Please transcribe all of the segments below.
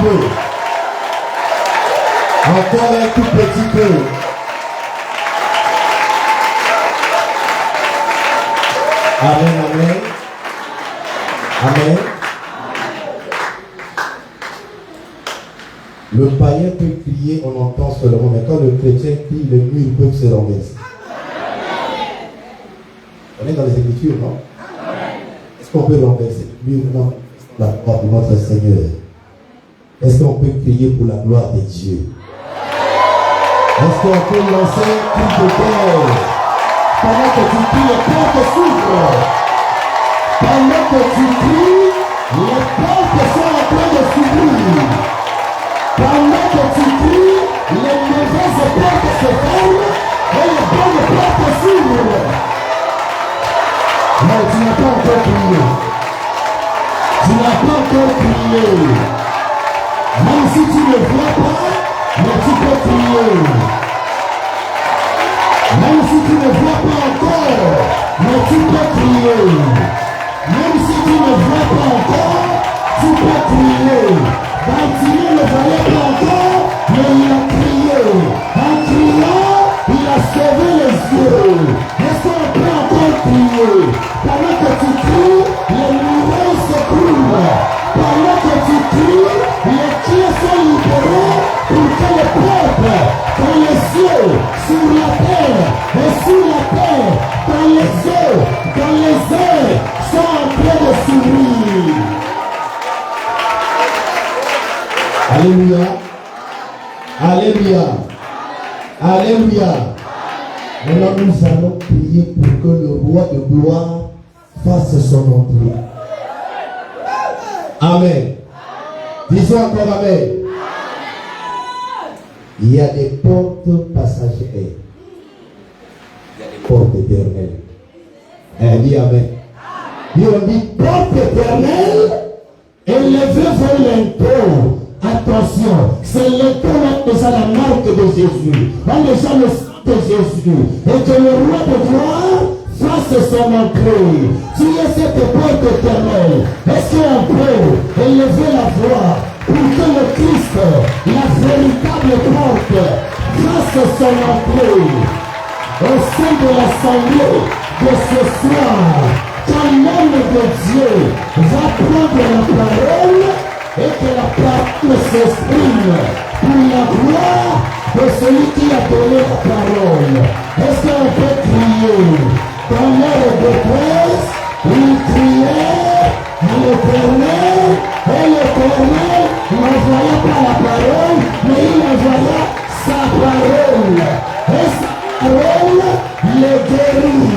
peu. Encore un tout petit peu. Amen, amen. Amen. Le païen peut crier, on entend seulement, mais quand le chrétien crie, le mur peut se renverser. On est dans les Écritures, non? Est-ce qu'on peut renverser le mur dans la porte de notre Seigneur? Est-ce qu'on peut crier pour la gloire de Dieu? Est-ce qu'on peut lancer un cri de guerre? Pendant que tu cries, les portes s'ouvrent. Pendant que tu cries, les portes sont en train de s'ouvrir. Pendant que tu cries, les mauvaises portes se ferment et les bonnes portes s'ouvrent. Non, tu n'as pas encore crié. Tu n'as pas encore crié. Même si tu ne vois pas, mais tu peux crier. Même si tu ne vois pas encore, mais tu peux crier. Même si tu ne vois pas encore, tu peux crier. Bartimée ne voyait pas encore, mais il a crié. En criant, il a sauvé les yeux. Est-ce qu'on peut encore crier? Pendant que tu cries, les murailles s'écroulent. Pendant que tu cries, les clés sont libérés pour que les peuples, dans les cieux, sur la terre et sous la terre, dans les eaux, dans les airs, sont en train de s'ouvrir. Alléluia. Alléluia. Alléluia. Maintenant nous allons prier pour que le roi de gloire fasse son entrée. Amen. Disons encore Amen. Il y a des portes passagères. Il y a des portes éternelles. Dis Amen. Dis on dit porte éternelle, élevez vos linteaux. Attention, c'est linteau déjà la marque de Jésus. On déjà le sang de Jésus. Et que le roi de gloire fasse son entrée. Tu es cette porte éternelle. Est-ce qu'on peut élever la voix pour que le Christ, la véritable porte, fasse son entrée au sein de l'assemblée de ce soir? Quand l'homme de Dieu va prendre la parole et que la parole s'exprime pour la gloire de celui qui a donné la parole. Est-ce qu'on peut crier? Dans l'heure de presse, il criait à l'Éternel, et l'Éternel n'envoya pas la parole, mais il envoya sa parole. Et sa parole les guérit,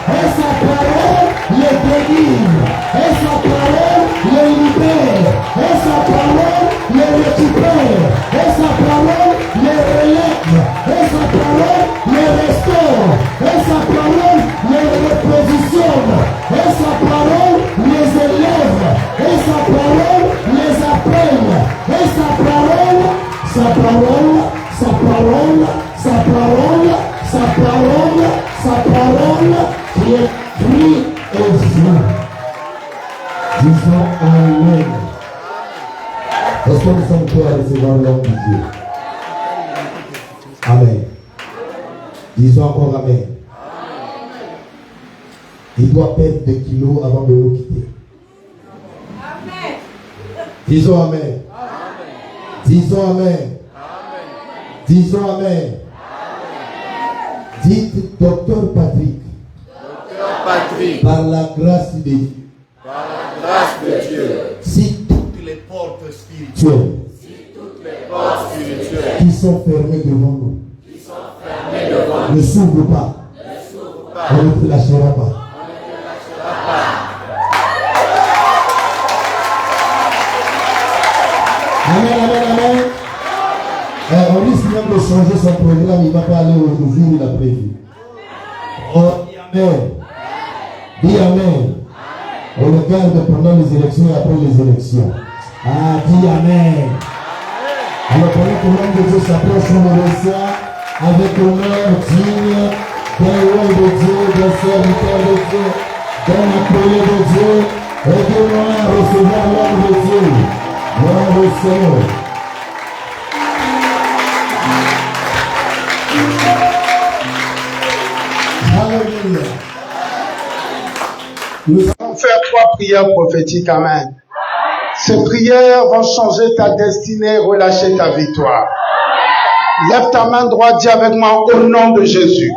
et sa parole les délivre, et sa parole les libère, et sa parole les récupère, et sa parole les relève, et sa parole les restaure, et sa parole les repositionne, et sa parole les élève, et sa parole les appelle, et sa parole, sa parole, sa parole, sa parole, sa parole, sa parole qui est écrite au fond. Disons Amen. Est-ce que nous sommes prêts à recevoir l'homme de Dieu? Amen. Disons encore Amen. Il doit perdre des kilos avant de nous quitter. Amen. Disons Amen. Disons Amen. Disons Amen. Dites Docteur Patrick. Docteur Patrick. Par la grâce de Dieu. Par la grâce de Dieu. Si toutes les portes spirituelles. Qui sont fermées devant nous. Ne s'ouvrent pas. On ne te lâchera pas. Amen, amen, amen. On risque même de changer son programme. Il ne va pas aller au jour où il a prévu. Oh, dis Amen. Dis Amen. On le garde pendant les élections et après les élections. Ah, dis Amen. Alors pendant que l'homme de Dieu s'approche, on le reçoit avec honneur digne d'un roi de Dieu, d'un serviteur de Dieu, d'un appelé de Dieu, et de moi recevoir l'homme de Dieu. Gloire au Seigneur. Nous allons faire 3 prières prophétiques. Amen. Ces prières vont changer ta destinée, relâcher ta victoire. Lève ta main droite, dis avec moi, au nom de Jésus.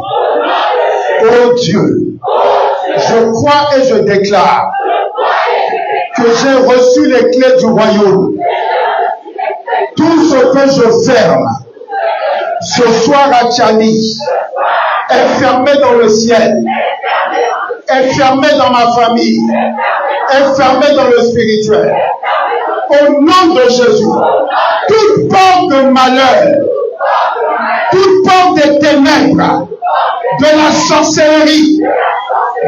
Oh Dieu, je crois et je déclare que j'ai reçu les clés du royaume. Tout ce que je ferme ce soir à Tchani est fermé dans le ciel, est fermé dans ma famille, est fermé dans le spirituel. Au nom de Jésus, toute porte de malheur, toute porte des ténèbres, de la sorcellerie,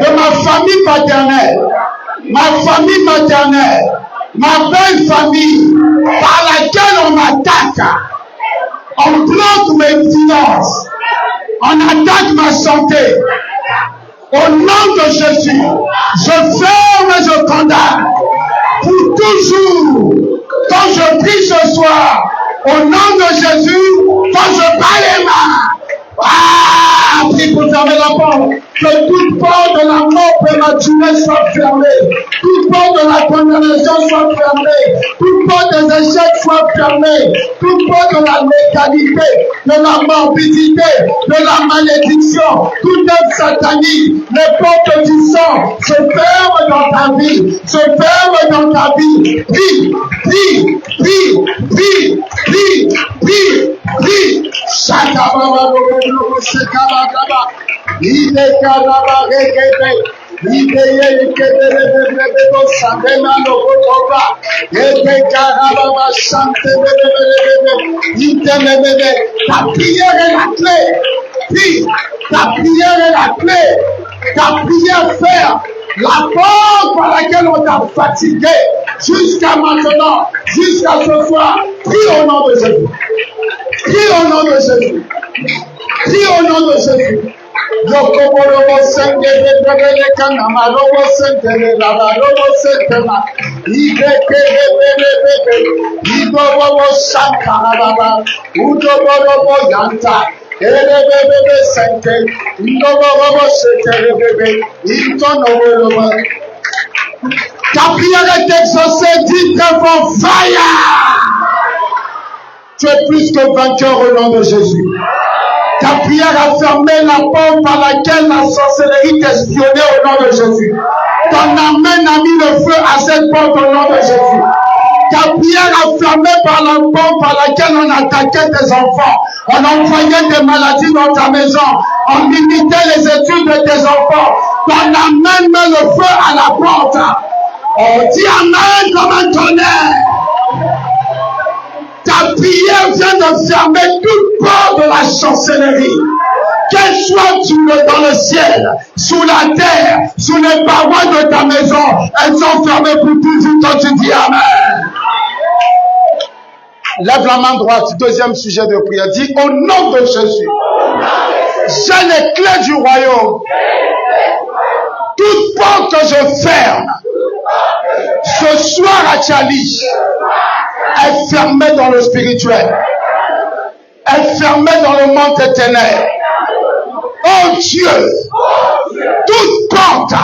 de ma famille paternelle, ma famille maternelle, ma belle famille, par laquelle on m'attaque, on bloque mes finances, on attaque ma santé. Au nom de Jésus, je ferme et je condamne pour toujours. Quand je prie ce soir, au nom de Jésus, quand je bats les mains, prie pour fermer la porte. Que toute porte de la mort prématurée soit fermée. Toute porte de la condamnation soit fermée. Toute porte des échecs soit fermée. Toute porte de la mécanique, de la morbidité, de la malédiction, toute œuvre satanique, les portes du sang se ferment dans ta vie. Se ferment dans ta vie. Prie, prie, prie, prie, prie, prie, prie. Shakababa, Shakababa. Ta prière est la clé. Puis, ta prière est la clé. Ta prière ferme la porte par laquelle on t'a fatigué jusqu'à maintenant, jusqu'à ce soir. Prie au nom de Jésus. Prie au nom de Jésus. Prie au nom de Jésus. Yokoborobo sendele bebele kanama robo sendele lava robo sendema ibekele bebele idobobo shankara baba udoborobo yanta bebele sente idoborobo sendele bebe itonoborobo. Ta prière est exaucée, dit devant fire. Tu es plus que vainqueur au nom de Jésus. Ta prière a fermé la porte par laquelle la sorcellerie t'espionnait au nom de Jésus. Ton amen a mis le feu à cette porte au nom de Jésus. Ta prière a fermé par la porte par laquelle on attaquait tes enfants. On envoyait des maladies dans ta maison. On limitait les études de tes enfants. Ton amen met le feu à la porte. On dit amen comme un tonnerre. Ta prière vient de fermer toute porte de la sorcellerie. Qu'elle soit dans le ciel, sous la terre, sous les parois de ta maison, elles sont fermées pour toujours quand tu dis amen. Lève la main droite, deuxième sujet de prière. Dis au nom de Jésus, j'ai les clés du royaume. Toute porte que je ferme ce soir à Tchali est fermée dans le spirituel, est fermée dans le monde des ténèbres. Oh Dieu, toute porte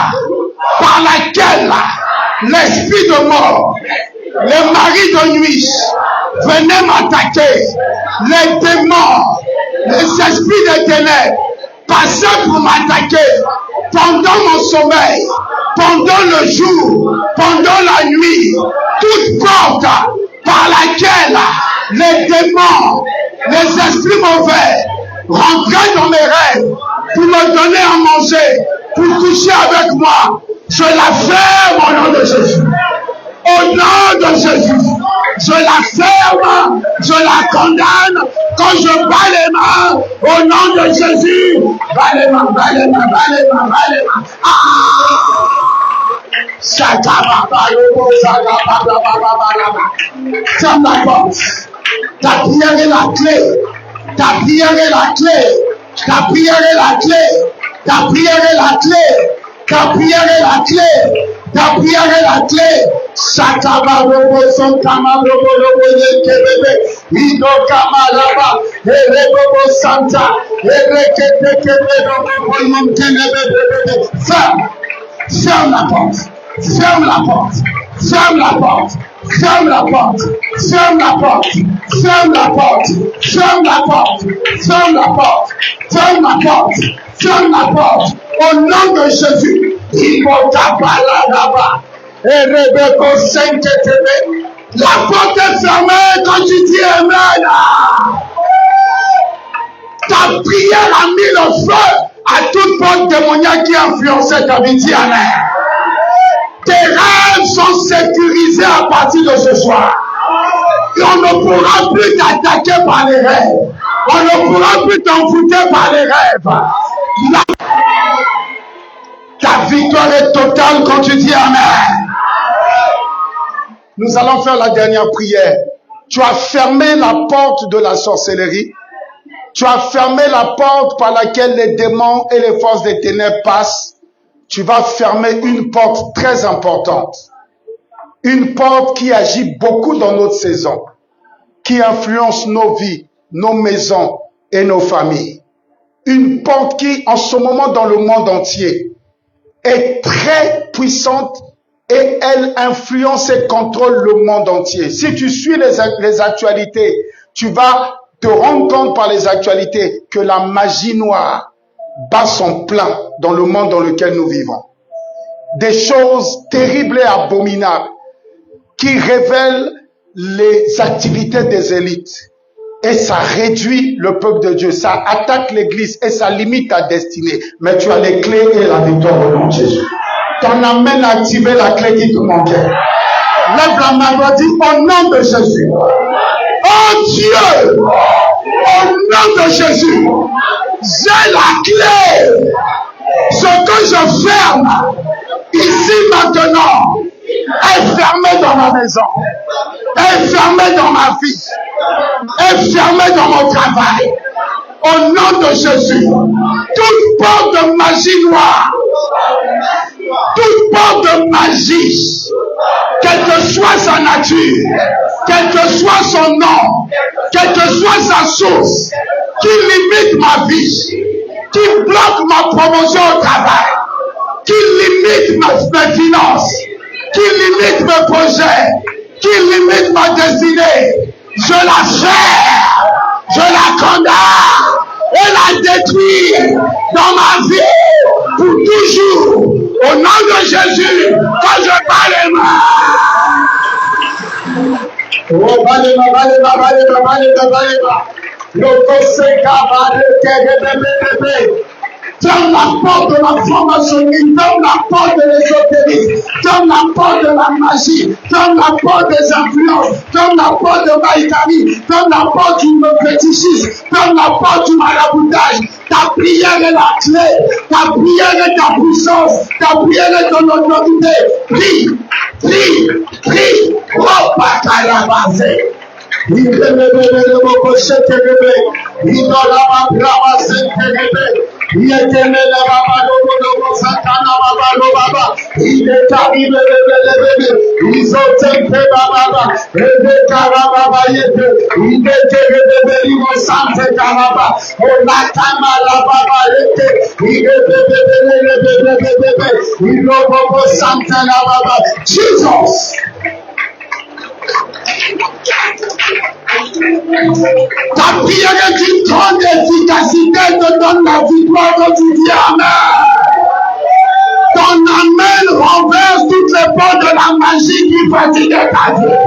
par laquelle l'esprit de mort, les maris de nuit venaient m'attaquer, les démons, les esprits des ténèbres passaient pour m'attaquer pendant mon sommeil, pendant le jour, pendant la nuit. Toute porte par laquelle les démons, les esprits mauvais rentraient dans mes rêves pour me donner à manger, pour coucher avec moi, je la ferme au nom de Jésus. Au nom de Jésus, je la ferme, je la condamne. Quand je bats les mains, au nom de Jésus, bats les mains, bats les mains, bats les mains, bats les mains. Ferme la porte. Ta prière est la clé. Ta prière est la clé. Ta prière est la clé. Ta prière est la clé. Ta prière est la clé. Ta prière est la clé. Sakaba robo son kama robo robo yekebebe. Ido kama laba. Erebobo santa. Erekete kebe robo yonkelebebe. Ferme. Ferme la porte. Ferme la porte. Ferme la porte. Ferme la porte. Ferme la porte. Ferme la porte. Ferme la porte. Ferme la porte. Ferme la porte. Ferme la porte. Au nom de Jésus. Il va là-bas. Et Rebecca 5 la porte est fermée quand tu dis Amen. Ta prière a mis le feu à toute porte démoniaque qui a influencé ta vie. Dis Amen. Tes rêves sont sécurisés à partir de ce soir. Et on ne pourra plus t'attaquer par les rêves. On ne pourra plus t'envoûter par les rêves. Ta victoire est totale quand tu dis Amen. Nous allons faire la dernière prière. Tu as fermé la porte de la sorcellerie. Tu as fermé la porte par laquelle les démons et les forces des ténèbres passent. Tu vas fermer une porte très importante. Une porte qui agit beaucoup dans notre saison. Qui influence nos vies, nos maisons et nos familles. Une porte qui, en ce moment, dans le monde entier, est très puissante et elle influence et contrôle le monde entier. Si tu suis les actualités, tu vas te rendre compte par les actualités que la magie noire bat son plein dans le monde dans lequel nous vivons. Des choses terribles et abominables qui révèlent les activités des élites. Et ça réduit le peuple de Dieu, ça attaque l'église et ça limite ta destinée. Mais tu as les clés et la victoire au nom de Jésus. Ton amen a activé la clé qui te manquait. Lève la main et dis au nom de Jésus. Oh Dieu, au nom de Jésus, j'ai la clé. Ce que je ferme ici maintenant est fermé dans ma maison, est fermé dans ma vie, est fermé dans mon travail. Au nom de Jésus, toute porte de magie noire, toute porte de magie, quelle que soit sa nature, quel que soit son nom, quelle que soit sa source, qui limite ma vie, qui bloque ma promotion au travail, qui limite mes finances, qui limite mes projets, qui limite ma destinée, je la ferme, je la condamne et la détruis dans ma vie pour toujours. Au nom de Jésus, quand je parle ferme la porte de la franc-maçonnerie, ferme la porte de l'ésotérisme, ferme la porte de la magie, ferme la porte des influences, ferme la porte de Maïkari, ferme la porte du fétichisme, ferme la porte du maraboutage. Ta prière est la clé, ta prière est ta puissance, ta prière est ton autorité. Prie, prie, prie. Oh, Pakalabase. Il Jesus. Ta prière est une grande efficacité, te donne la victoire quand tu dis Amen. Ton Amen renverse toutes les portes de la magie qui fatigue ta vie.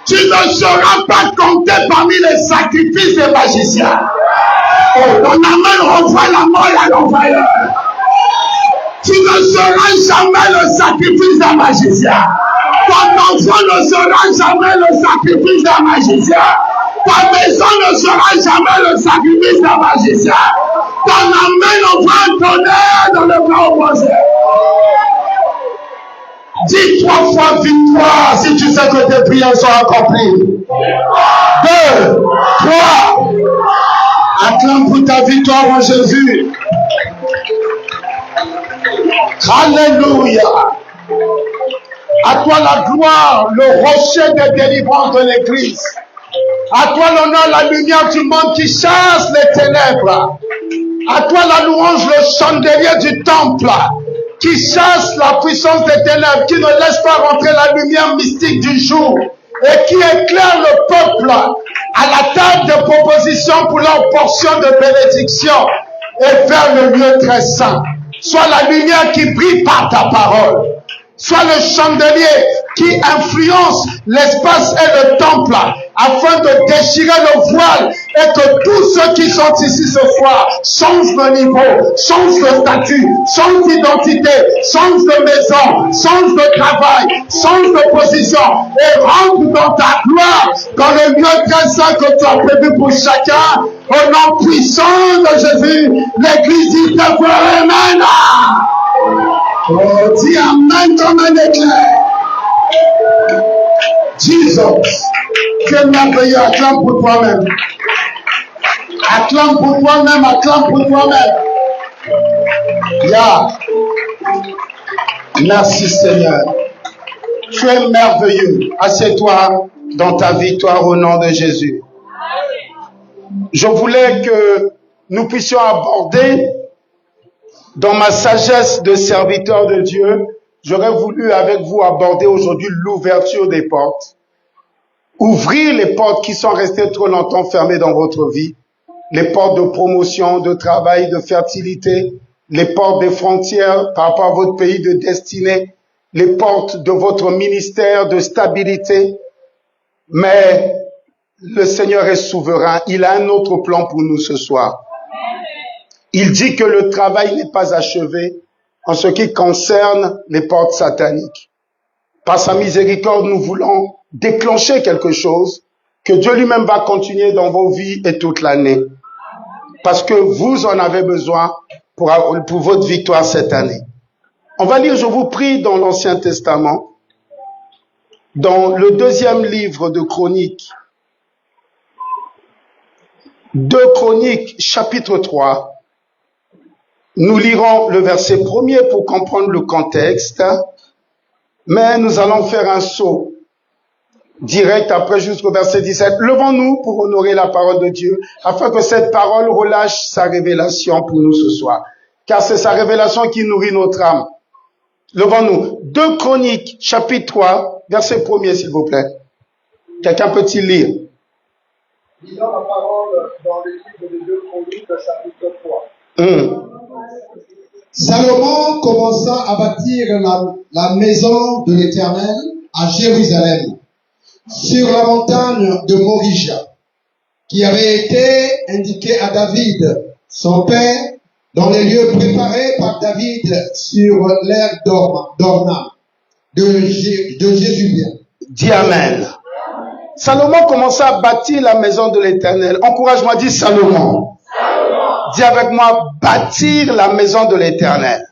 Tu ne seras pas compté parmi les sacrifices des magiciens. Oh, ton Amen renvoie la mort à l'envoyeur. Tu ne seras jamais le sacrifice d'un magicien. Ton enfant ne sera jamais le sacrifice d'un magicien. Ta maison ne sera jamais le sacrifice d'un magicien. Ton amen envoie un tonnerre dans le camp opposé. Dis 3 fois victoire si tu sais que tes prières sont accomplies. 2, 3. Acclame pour ta victoire en Jésus. Alléluia. À toi la gloire, le rocher de délivrance de l'Église. À toi l'honneur, la lumière du monde qui chasse les ténèbres. À toi la louange, le chandelier du temple, qui chasse la puissance des ténèbres, qui ne laisse pas rentrer la lumière mystique du jour, et qui éclaire le peuple à la table de proposition pour leur portion de bénédiction, et vers le lieu très saint. Sois la lumière qui brille par ta parole. Sois le chandelier qui influence l'espace et le temple afin de déchirer le voile et que tous ceux qui sont ici ce soir changent de niveau, changent de statut, changent d'identité, changent de maison, changent de travail, changent de position et rentrent dans ta gloire, dans le lieu très saint que tu as prévu pour chacun. Au nom puissant de Jésus, l'Église dit de Amen. Oh, dis Amen comme un éclair. Jesus, tu es merveilleux, acclame pour toi-même. Acclame pour toi-même, acclame pour toi-même. Merci Seigneur. Tu es merveilleux. Assieds-toi dans ta victoire au nom de Jésus. Je voulais que nous puissions aborder, dans ma sagesse de serviteur de Dieu, j'aurais voulu avec vous aborder aujourd'hui l'ouverture des portes. Ouvrir les portes qui sont restées trop longtemps fermées dans votre vie. Les portes de promotion, de travail, de fertilité. Les portes des frontières par rapport à votre pays de destinée. Les portes de votre ministère de stabilité. Mais le Seigneur est souverain. Il a un autre plan pour nous ce soir. Il dit que le travail n'est pas achevé en ce qui concerne les portes sataniques. Par sa miséricorde, nous voulons déclencher quelque chose que Dieu lui-même va continuer dans vos vies et toute l'année. Parce que vous en avez besoin pour votre victoire cette année. On va lire, je vous prie, dans l'Ancien Testament, dans le 2e livre de Chroniques, 2 Chroniques, chapitre 3, nous lirons le verset 1er pour comprendre le contexte, mais nous allons faire un saut direct après jusqu'au verset 17. Levons-nous pour honorer la parole de Dieu, afin que cette parole relâche sa révélation pour nous ce soir, car c'est sa révélation qui nourrit notre âme. Levons-nous. 2 Chroniques, chapitre 3, verset 1er, s'il vous plaît. Quelqu'un peut-il lire? Lisons la parole dans le livre de 2 Chroniques, chapitre 3. Salomon commença à bâtir la maison de l'Éternel à Jérusalem, sur la montagne de Morija, qui avait été indiquée à David, son père, dans les lieux préparés par David sur l'aire d'Orna, de Jézubia. Dis Amen. Salomon commença à bâtir la maison de l'Éternel. Encourage-moi, dis Salomon. Dis avec moi, bâtir la maison de l'Éternel.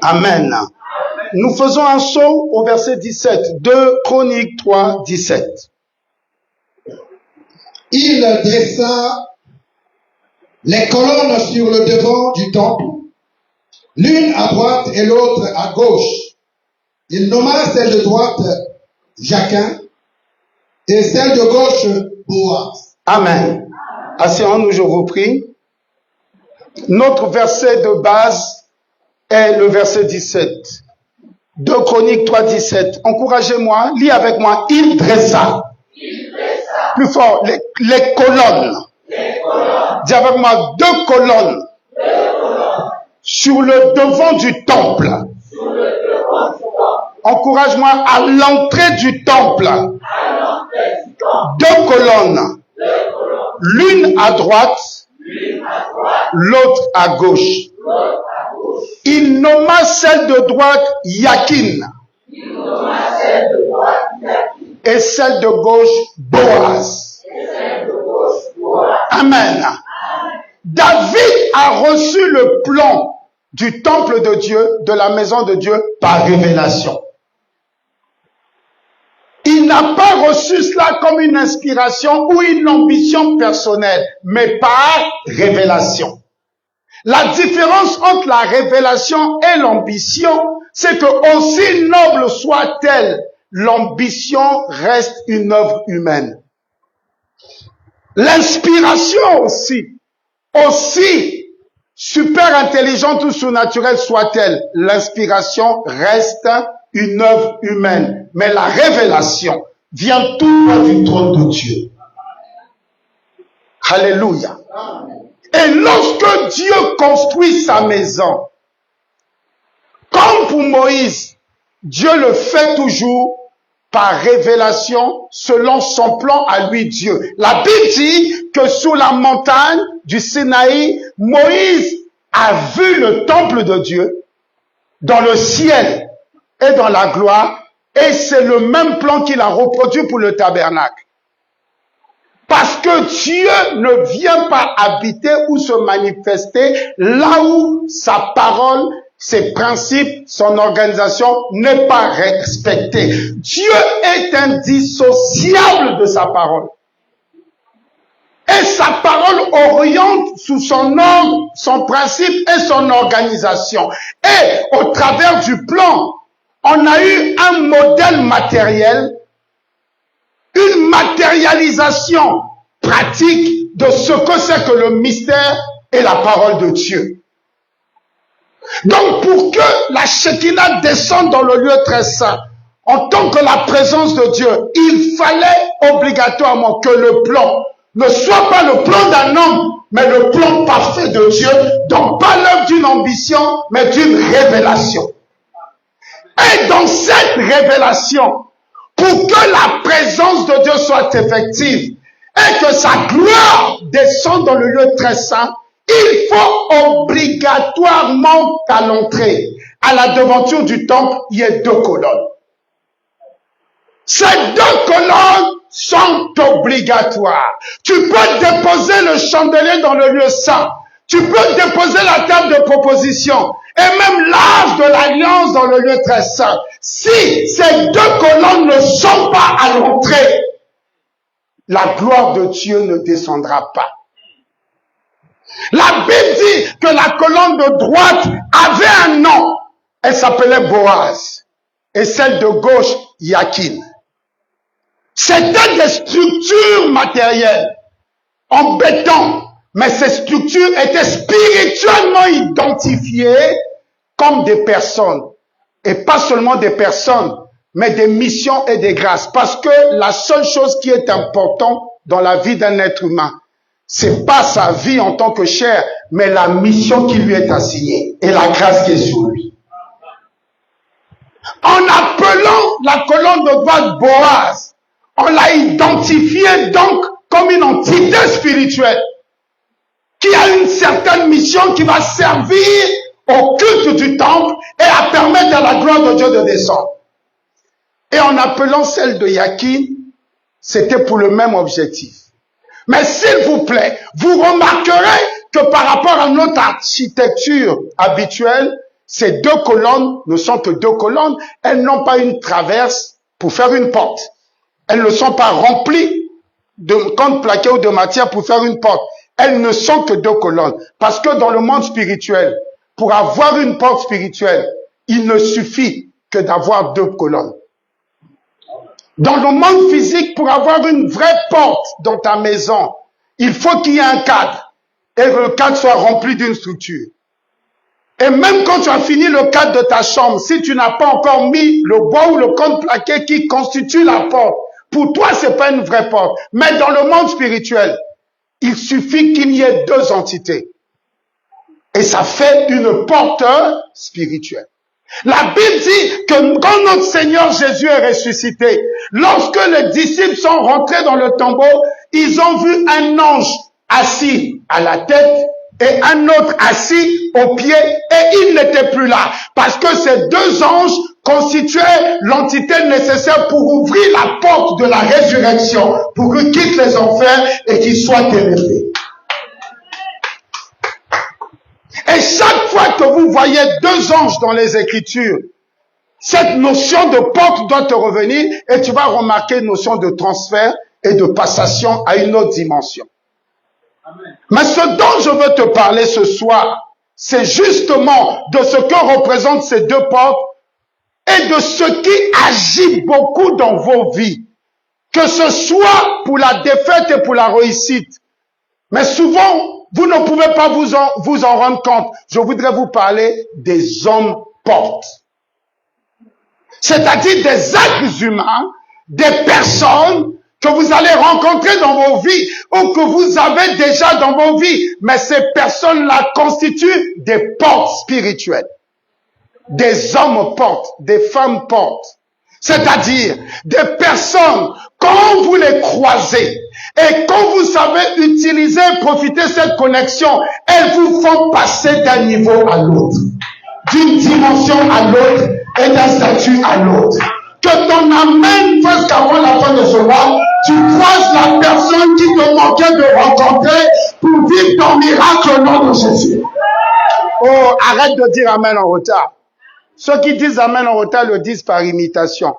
Amen. Nous faisons un saut au verset 17. 2 Chroniques 3, 17. Il dressa les colonnes sur le devant du temple, l'une à droite et l'autre à gauche. Il nomma celle de droite Jachin et celle de gauche Boaz. Amen. Asseyons-nous, je vous prie. Notre verset de base est le verset 17. 2 Chroniques 3, 17. Encouragez-moi, lis avec moi. Il dressa. Plus fort, les colonnes. Dis avec moi, 2 colonnes. Sur le devant du temple. Encourage-moi à l'entrée du temple. 2 colonnes. L'une à droite, l'autre à gauche. Il nomma celle de droite Jachin et celle de gauche Boaz. Amen. David a reçu le plan du temple de Dieu, de la maison de Dieu, par révélation. Il n'a pas reçu cela comme une inspiration ou une ambition personnelle, mais par révélation. La différence entre la révélation et l'ambition, c'est que aussi noble soit-elle, l'ambition reste une œuvre humaine. L'inspiration aussi aussi super intelligente ou surnaturelle soit-elle, l'inspiration reste une œuvre humaine. Mais la révélation vient tout droit du trône de Dieu. Alléluia. Et lorsque Dieu construit sa maison, comme pour Moïse, Dieu le fait toujours par révélation selon son plan à lui Dieu. La Bible dit que sous la montagne du Sinaï, Moïse a vu le temple de Dieu dans le ciel et dans la gloire, et c'est le même plan qu'il a reproduit pour le tabernacle. Parce que Dieu ne vient pas habiter ou se manifester là où sa parole, ses principes, son organisation n'est pas respectée. Dieu est indissociable de sa parole. Et sa parole oriente sous son ordre, son principe et son organisation. Et au travers du plan, on a eu un modèle matériel, une matérialisation pratique de ce que c'est que le mystère et la parole de Dieu. Donc pour que la Shekinah descende dans le lieu très saint, en tant que la présence de Dieu, il fallait obligatoirement que le plan ne soit pas le plan d'un homme, mais le plan parfait de Dieu, donc pas l'œuvre d'une ambition, mais d'une révélation. Et dans cette révélation, pour que la présence de Dieu soit effective et que sa gloire descende dans le lieu très saint, il faut obligatoirement qu'à l'entrée, à la devanture du temple, il y ait 2 colonnes. Ces 2 colonnes sont obligatoires. Tu peux déposer le chandelier dans le lieu saint. Tu peux déposer la table de proposition et même l'arche de l'alliance dans le lieu très saint. Si ces 2 colonnes ne sont pas à l'entrée, la gloire de Dieu ne descendra pas. La Bible dit que la colonne de droite avait un nom. Elle s'appelait Boaz. Et celle de gauche, Yakin. C'était des structures matérielles en béton. Mais ces structures étaient spirituellement identifiées comme des personnes. Et pas seulement des personnes, mais des missions et des grâces. Parce que la seule chose qui est importante dans la vie d'un être humain, c'est pas sa vie en tant que chair, mais la mission qui lui est assignée et la grâce qui est sur lui. En appelant la colonne de droite Boaz, on l'a identifié donc comme une entité spirituelle qui a une certaine mission qui va servir au culte du temple et à permettre à la gloire de Dieu de descendre. Et en appelant celle de Yakin, c'était pour le même objectif. Mais s'il vous plaît, vous remarquerez que par rapport à notre architecture habituelle, ces 2 colonnes ne sont que 2 colonnes. Elles n'ont pas une traverse pour faire une porte. Elles ne sont pas remplies de contreplaqué ou de matière pour faire une porte. Elles ne sont que 2 colonnes. Parce que dans le monde spirituel, pour avoir une porte spirituelle, il ne suffit que d'avoir 2 colonnes. Dans le monde physique, pour avoir une vraie porte dans ta maison, il faut qu'il y ait un cadre. Et que le cadre soit rempli d'une structure. Et même quand tu as fini le cadre de ta chambre, si tu n'as pas encore mis le bois ou le contreplaqué qui constitue la porte, pour toi, c'est pas une vraie porte. Mais dans le monde spirituel, il suffit qu'il y ait 2 entités. Et ça fait une porte spirituelle. La Bible dit que quand notre Seigneur Jésus est ressuscité, lorsque les disciples sont rentrés dans le tombeau, ils ont vu un ange assis à la tête et un autre assis au pied, et il n'était plus là. Parce que ces 2 anges constituaient l'entité nécessaire pour ouvrir la porte de la résurrection, pour qu'ils quittent les enfers et qu'ils soient élevés. Et chaque fois que vous voyez 2 anges dans les Écritures, cette notion de porte doit te revenir et tu vas remarquer une notion de transfert et de passation à une autre dimension. Amen. Mais ce dont je veux te parler ce soir, c'est justement de ce que représentent ces 2 portes et de ce qui agit beaucoup dans vos vies. Que ce soit pour la défaite et pour la réussite. Mais souvent, Vous ne pouvez pas vous en rendre compte. Je voudrais vous parler des hommes portes. C'est-à-dire des êtres humains, des personnes que vous allez rencontrer dans vos vies ou que vous avez déjà dans vos vies. Mais ces personnes-là constituent des portes spirituelles. Des hommes portes, des femmes portes. C'est-à-dire des personnes, quand vous les croisez et quand vous savez utiliser, profiter de cette connexion, elles vous font passer d'un niveau à l'autre, d'une dimension à l'autre et d'un statut à l'autre. Que ton amen fasse qu'avant la fin de ce mois, tu croises la personne qui te manquait de rencontrer pour vivre ton miracle au nom de Jésus. Oh, arrête de dire amen en retard. Ceux qui disent amen en retard le disent par imitation.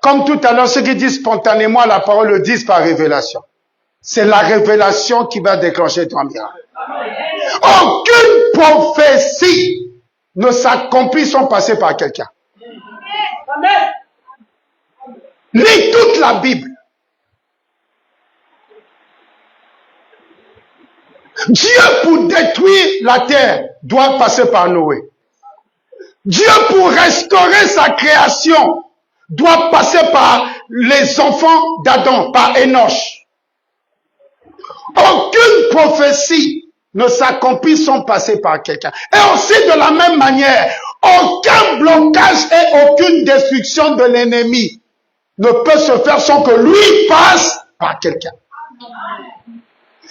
Comme tout à l'heure, ceux qui disent spontanément la parole le disent par révélation. C'est la révélation qui va déclencher ton miracle. Aucune prophétie ne s'accomplit sans passer par quelqu'un. Lis toute la Bible. Dieu, pour détruire la terre, doit passer par Noé. Dieu, pour restaurer sa création, doit passer par les enfants d'Adam, par Enoch. Aucune prophétie ne s'accomplit sans passer par quelqu'un. Et aussi de la même manière, aucun blocage et aucune destruction de l'ennemi ne peut se faire sans que lui passe par quelqu'un.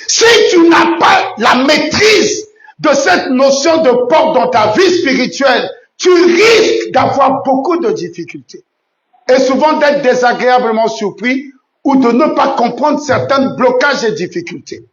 Si tu n'as pas la maîtrise de cette notion de porte dans ta vie spirituelle, tu risques d'avoir beaucoup de difficultés. Et souvent d'être désagréablement surpris ou de ne pas comprendre certains blocages et difficultés.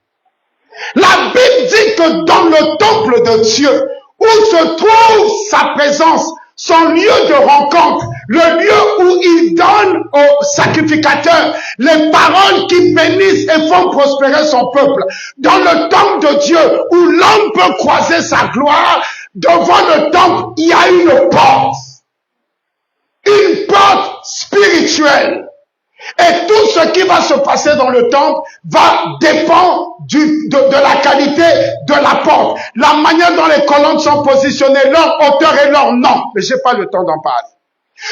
La Bible dit que dans le temple de Dieu, où se trouve sa présence, son lieu de rencontre, le lieu où il donne aux sacrificateurs les paroles qui bénissent et font prospérer son peuple, dans le temple de Dieu, où l'homme peut croiser sa gloire, devant le temple, il y a une porte spirituelle. Et tout ce qui va se passer dans le temple va dépendre de la qualité de la porte. La manière dont les colonnes sont positionnées, leur hauteur et leur nom. Mais j'ai pas le temps d'en parler.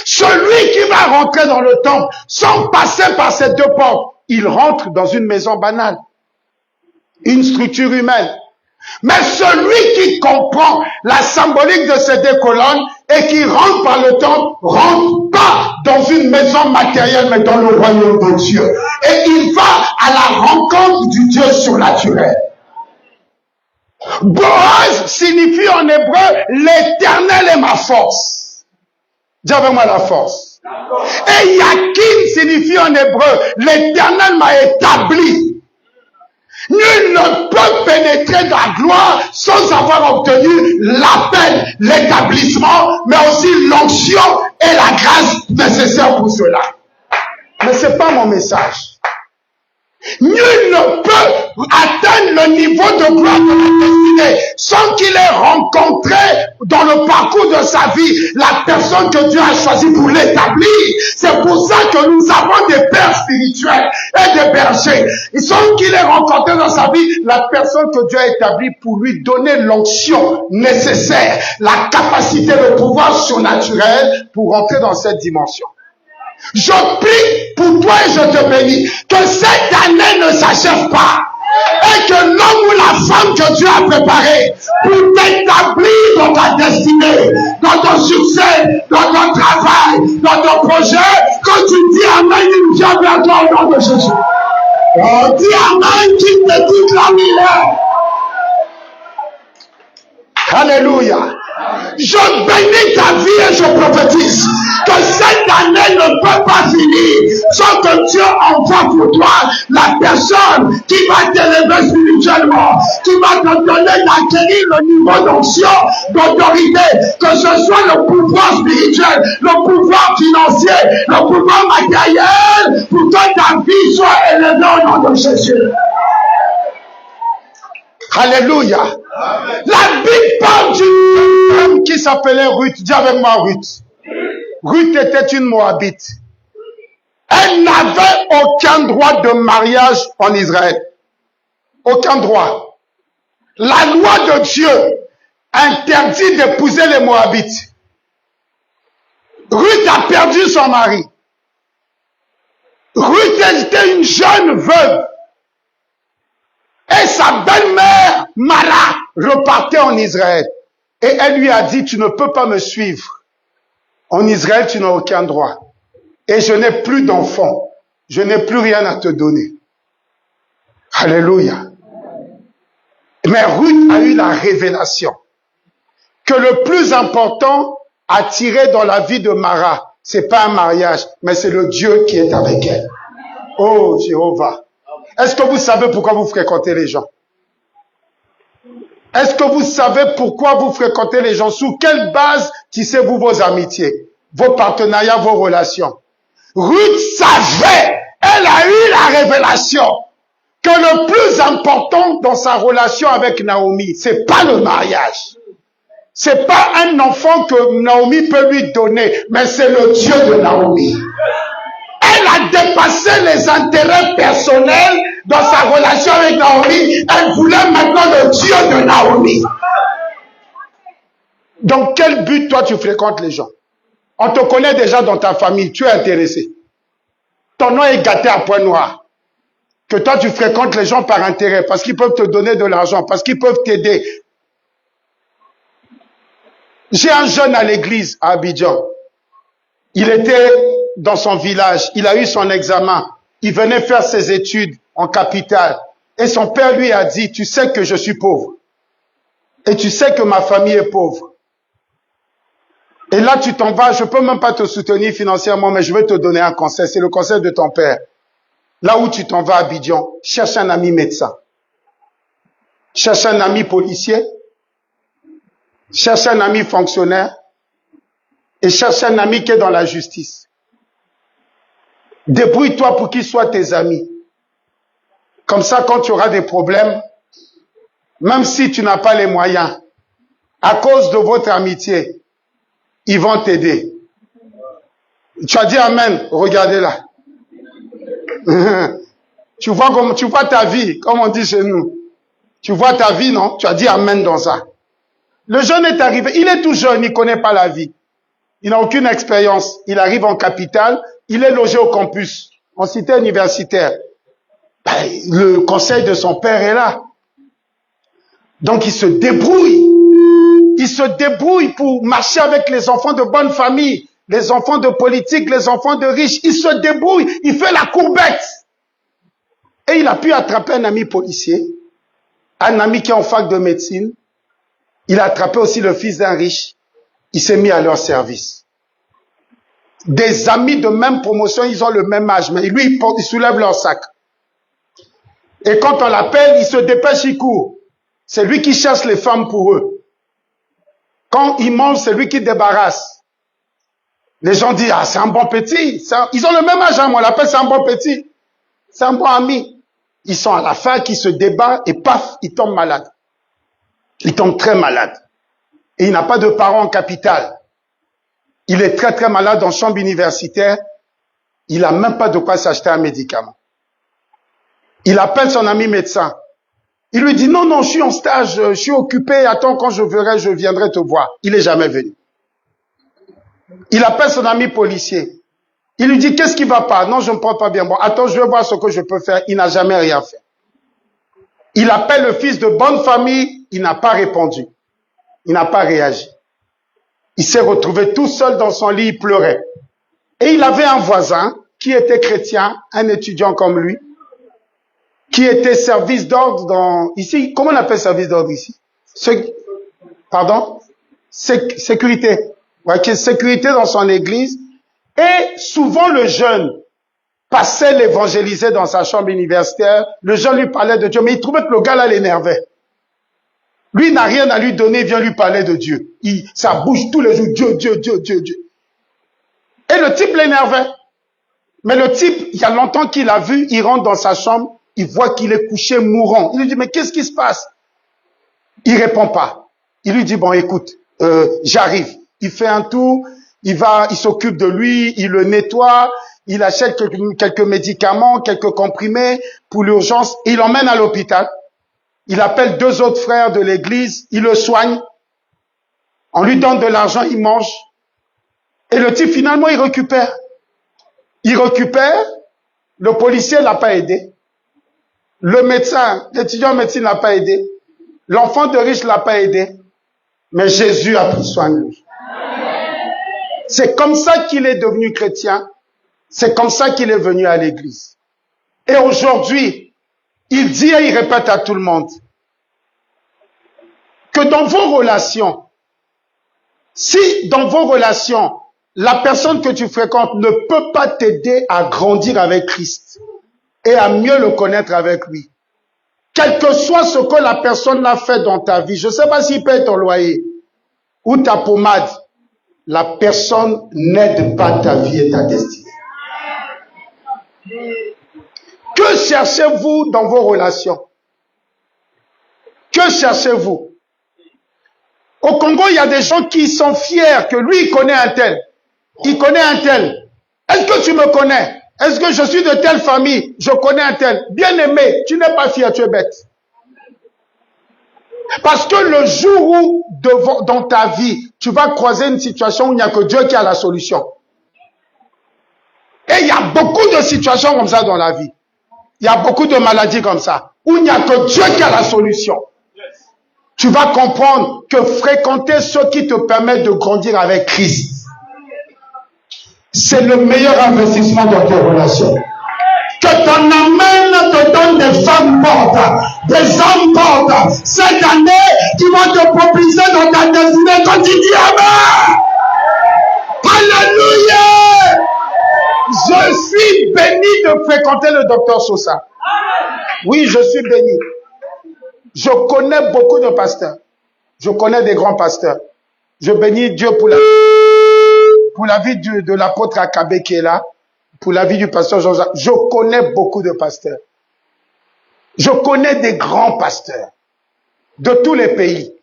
Celui qui va rentrer dans le temple sans passer par ces deux portes, il rentre dans une maison banale. Une structure humaine. Mais celui qui comprend la symbolique de ces deux colonnes et qui rentre par le temple, rentre pas dans une maison matérielle, mais dans le royaume de Dieu. Et il va à la rencontre du Dieu surnaturel. Boaz signifie en hébreu, l'Éternel est ma force. Dis avec moi la force. Et Yakin signifie en hébreu, l'Éternel m'a établi. Nul ne peut pénétrer dans la gloire sans avoir obtenu l'appel, l'établissement, mais aussi l'onction et la grâce nécessaire pour cela. Mais ce n'est pas mon message. Nul ne peut atteindre le niveau de gloire de la destinée sans qu'il ait rencontré dans le parcours de sa vie la personne que Dieu a choisie pour l'établir. C'est pour ça que nous avons des pères spirituels et des bergers. Sans qu'il ait rencontré dans sa vie la personne que Dieu a établie pour lui donner l'onction nécessaire, la capacité, le pouvoir surnaturel pour rentrer dans cette dimension. Je prie pour toi et je te bénis que cette année ne s'achève pas et que l'homme ou la femme que Dieu a préparé pour t'établir dans ta destinée, dans ton succès, dans ton travail, dans ton projet, quand tu dis amen, il vient vers toi au nom de Jésus. Oh, dis amen, qui te dit là où il est. Alléluia. Je bénis ta vie et je prophétise que cette année ne peut pas finir sans que Dieu envoie pour toi la personne qui va t'élever spirituellement, qui va te donner d'acquérir le niveau d'onction, d'autorité, que ce soit le pouvoir spirituel, le pouvoir financier, le pouvoir matériel, pour que ta vie soit élevée au nom de Jésus. Alléluia. Amen. La Bible parle d'une femme qui s'appelait Ruth. Dis avec moi Ruth. Ruth était une Moabite. Elle n'avait aucun droit de mariage en Israël. Aucun droit. La loi de Dieu interdit d'épouser les Moabites. Ruth a perdu son mari. Ruth était une jeune veuve. Et sa belle-mère, Mara, repartait en Israël. Et elle lui a dit, tu ne peux pas me suivre. En Israël, tu n'as aucun droit. Et je n'ai plus d'enfants. Je n'ai plus rien à te donner. Alléluia. Mais Ruth a eu la révélation que le plus important à tirer dans la vie de Mara, c'est pas un mariage, mais c'est le Dieu qui est avec elle. Oh Jéhovah. Est-ce que vous savez pourquoi vous fréquentez les gens? Est-ce que vous savez pourquoi vous fréquentez les gens? Sous quelle base tissez-vous vos amitiés, vos partenariats, vos relations? Ruth savait, elle a eu la révélation que le plus important dans sa relation avec Naomi, c'est pas le mariage. C'est pas un enfant que Naomi peut lui donner, mais c'est le Dieu de Naomi. Elle a dépassé les intérêts personnels dans sa relation avec Naomi. Elle voulait maintenant le Dieu de Naomi. Dans quel but, toi, tu fréquentes les gens? On te connaît déjà dans ta famille, tu es intéressé. Ton nom est gâté à point noir. Que toi, tu fréquentes les gens par intérêt, parce qu'ils peuvent te donner de l'argent, parce qu'ils peuvent t'aider. J'ai un jeune à l'église à Abidjan. Il était dans son village, il a eu son examen, il venait faire ses études en capitale. Et son père lui a dit, tu sais que je suis pauvre. Et tu sais que ma famille est pauvre. Et là, tu t'en vas, je peux même pas te soutenir financièrement, mais je vais te donner un conseil, c'est le conseil de ton père. Là où tu t'en vas à Abidjan, cherche un ami médecin. Cherche un ami policier. Cherche un ami fonctionnaire. Et cherche un ami qui est dans la justice. Débrouille-toi pour qu'ils soient tes amis. Comme ça, quand tu auras des problèmes, même si tu n'as pas les moyens, à cause de votre amitié, ils vont t'aider. Tu as dit Amen, regardez là. Tu vois ta vie, comme on dit chez nous. Tu vois ta vie, non? Tu as dit Amen dans ça. Le jeune est arrivé, il est tout jeune, il ne connaît pas la vie. Il n'a aucune expérience. Il arrive en capitale, il est logé au campus, en cité universitaire. Le conseil de son père est là. Donc il se débrouille. Il se débrouille pour marcher avec les enfants de bonne famille, les enfants de politique, les enfants de riches. Il se débrouille, il fait la courbette. Et il a pu attraper un ami policier, un ami qui est en fac de médecine. Il a attrapé aussi le fils d'un riche. Il s'est mis à leur service. Des amis de même promotion, ils ont le même âge, mais lui, il soulève leur sac. Et quand on l'appelle, il se dépêche, il court. C'est lui qui cherche les femmes pour eux. Quand il mange, c'est lui qui débarrasse. Les gens disent, ah, c'est un bon petit. Ils ont le même âge, moi, on l'appelle, c'est un bon petit. C'est un bon ami. Ils sont à la fac, ils se débattent, et paf, ils tombent malades. Il tombe très malade. Et il n'a pas de parents en capitale. Il est très très malade en chambre universitaire. Il n'a même pas de quoi s'acheter un médicament. Il appelle son ami médecin. Il lui dit, non, non, je suis en stage, je suis occupé, attends, quand je verrai, je viendrai te voir. Il n'est jamais venu. Il appelle son ami policier. Il lui dit, qu'est-ce qui va pas? Non, je ne me porte pas bien. Bon, attends, je vais voir ce que je peux faire. Il n'a jamais rien fait. Il appelle le fils de bonne famille, il n'a pas répondu. Il n'a pas réagi. Il s'est retrouvé tout seul dans son lit, il pleurait. Et il avait un voisin qui était chrétien, un étudiant comme lui, qui était service d'ordre dans... Ici, comment on appelle service d'ordre ici? Pardon? Sécurité. Ouais, qui est sécurité dans son église. Et souvent le jeune passait l'évangéliser dans sa chambre universitaire. Le jeune lui parlait de Dieu, mais il trouvait que le gars là l'énervait. Lui n'a rien à lui donner, il vient lui parler de Dieu. Ça bouge tous les jours, Dieu, Dieu, Dieu, Dieu, Dieu. Et le type l'énervait. Mais le type, il y a longtemps qu'il a vu, il rentre dans sa chambre, il voit qu'il est couché mourant. Il lui dit, mais qu'est-ce qui se passe? Il répond pas. Il lui dit, bon, écoute, j'arrive. Il fait un tour, il s'occupe de lui, il le nettoie, il achète quelques médicaments, quelques comprimés pour l'urgence, et il l'emmène à l'hôpital. il appelle 2 autres frères de l'église, il le soigne, on lui donne de l'argent, il mange, et le type finalement il récupère. Il récupère, le policier l'a pas aidé, le médecin, l'étudiant en médecine l'a pas aidé, l'enfant de riche l'a pas aidé, mais Jésus a pris soin de lui. C'est comme ça qu'il est devenu chrétien, c'est comme ça qu'il est venu à l'église. Et aujourd'hui, il dit et il répète à tout le monde que dans vos relations, si dans vos relations, la personne que tu fréquentes ne peut pas t'aider à grandir avec Christ et à mieux le connaître avec lui, quel que soit ce que la personne a fait dans ta vie, je ne sais pas s'il paye ton loyer ou ta pommade, la personne n'aide pas ta vie et ta destinée. Que cherchez-vous dans vos relations? Que cherchez-vous? Au Congo, il y a des gens qui sont fiers que lui, il connaît un tel. Il connaît un tel. Est-ce que tu me connais? Est-ce que je suis de telle famille? Je connais un tel. Bien-aimé, tu n'es pas fier, tu es bête. Parce que le jour où, dans ta vie, tu vas croiser une situation où il n'y a que Dieu qui a la solution. Et il y a beaucoup de situations comme ça dans la vie. Il y a beaucoup de maladies comme ça, où il n'y a que Dieu qui a la solution. Tu vas comprendre que fréquenter ce qui te permet de grandir avec Christ, c'est le meilleur investissement dans tes relations. Que ton amène te donne des femmes fortes, des hommes forts. Cette année, qui vont te propulser dans ta destinée quand tu dis Amen. Alléluia. Je suis béni de fréquenter le docteur Sosa. Oui, je suis béni. Je connais beaucoup de pasteurs. Je connais des grands pasteurs. Je bénis Dieu pour la vie de l'apôtre Akabe qui est là, pour la vie du pasteur Jean-Jacques. Je connais beaucoup de pasteurs. Je connais des grands pasteurs de tous les pays.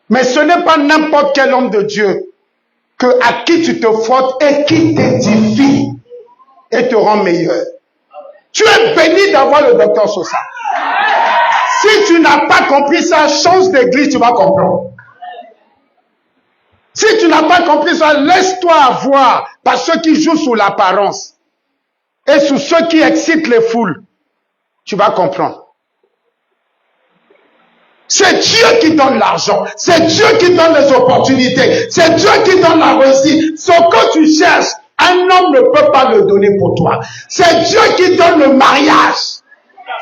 Mais ce n'est pas n'importe quel homme de Dieu à qui tu te frottes et qui t'édifie et te rend meilleur. Tu es béni d'avoir le docteur Sosa. Si tu n'as pas compris ça, change d'église, tu vas comprendre. Si tu n'as pas compris ça, laisse-toi avoir par ceux qui jouent sous l'apparence et sous ceux qui excitent les foules. Tu vas comprendre. C'est Dieu qui donne l'argent. C'est Dieu qui donne les opportunités. C'est Dieu qui donne la réussite. Ce que tu cherches, un homme ne peut pas le donner pour toi. C'est Dieu qui donne le mariage.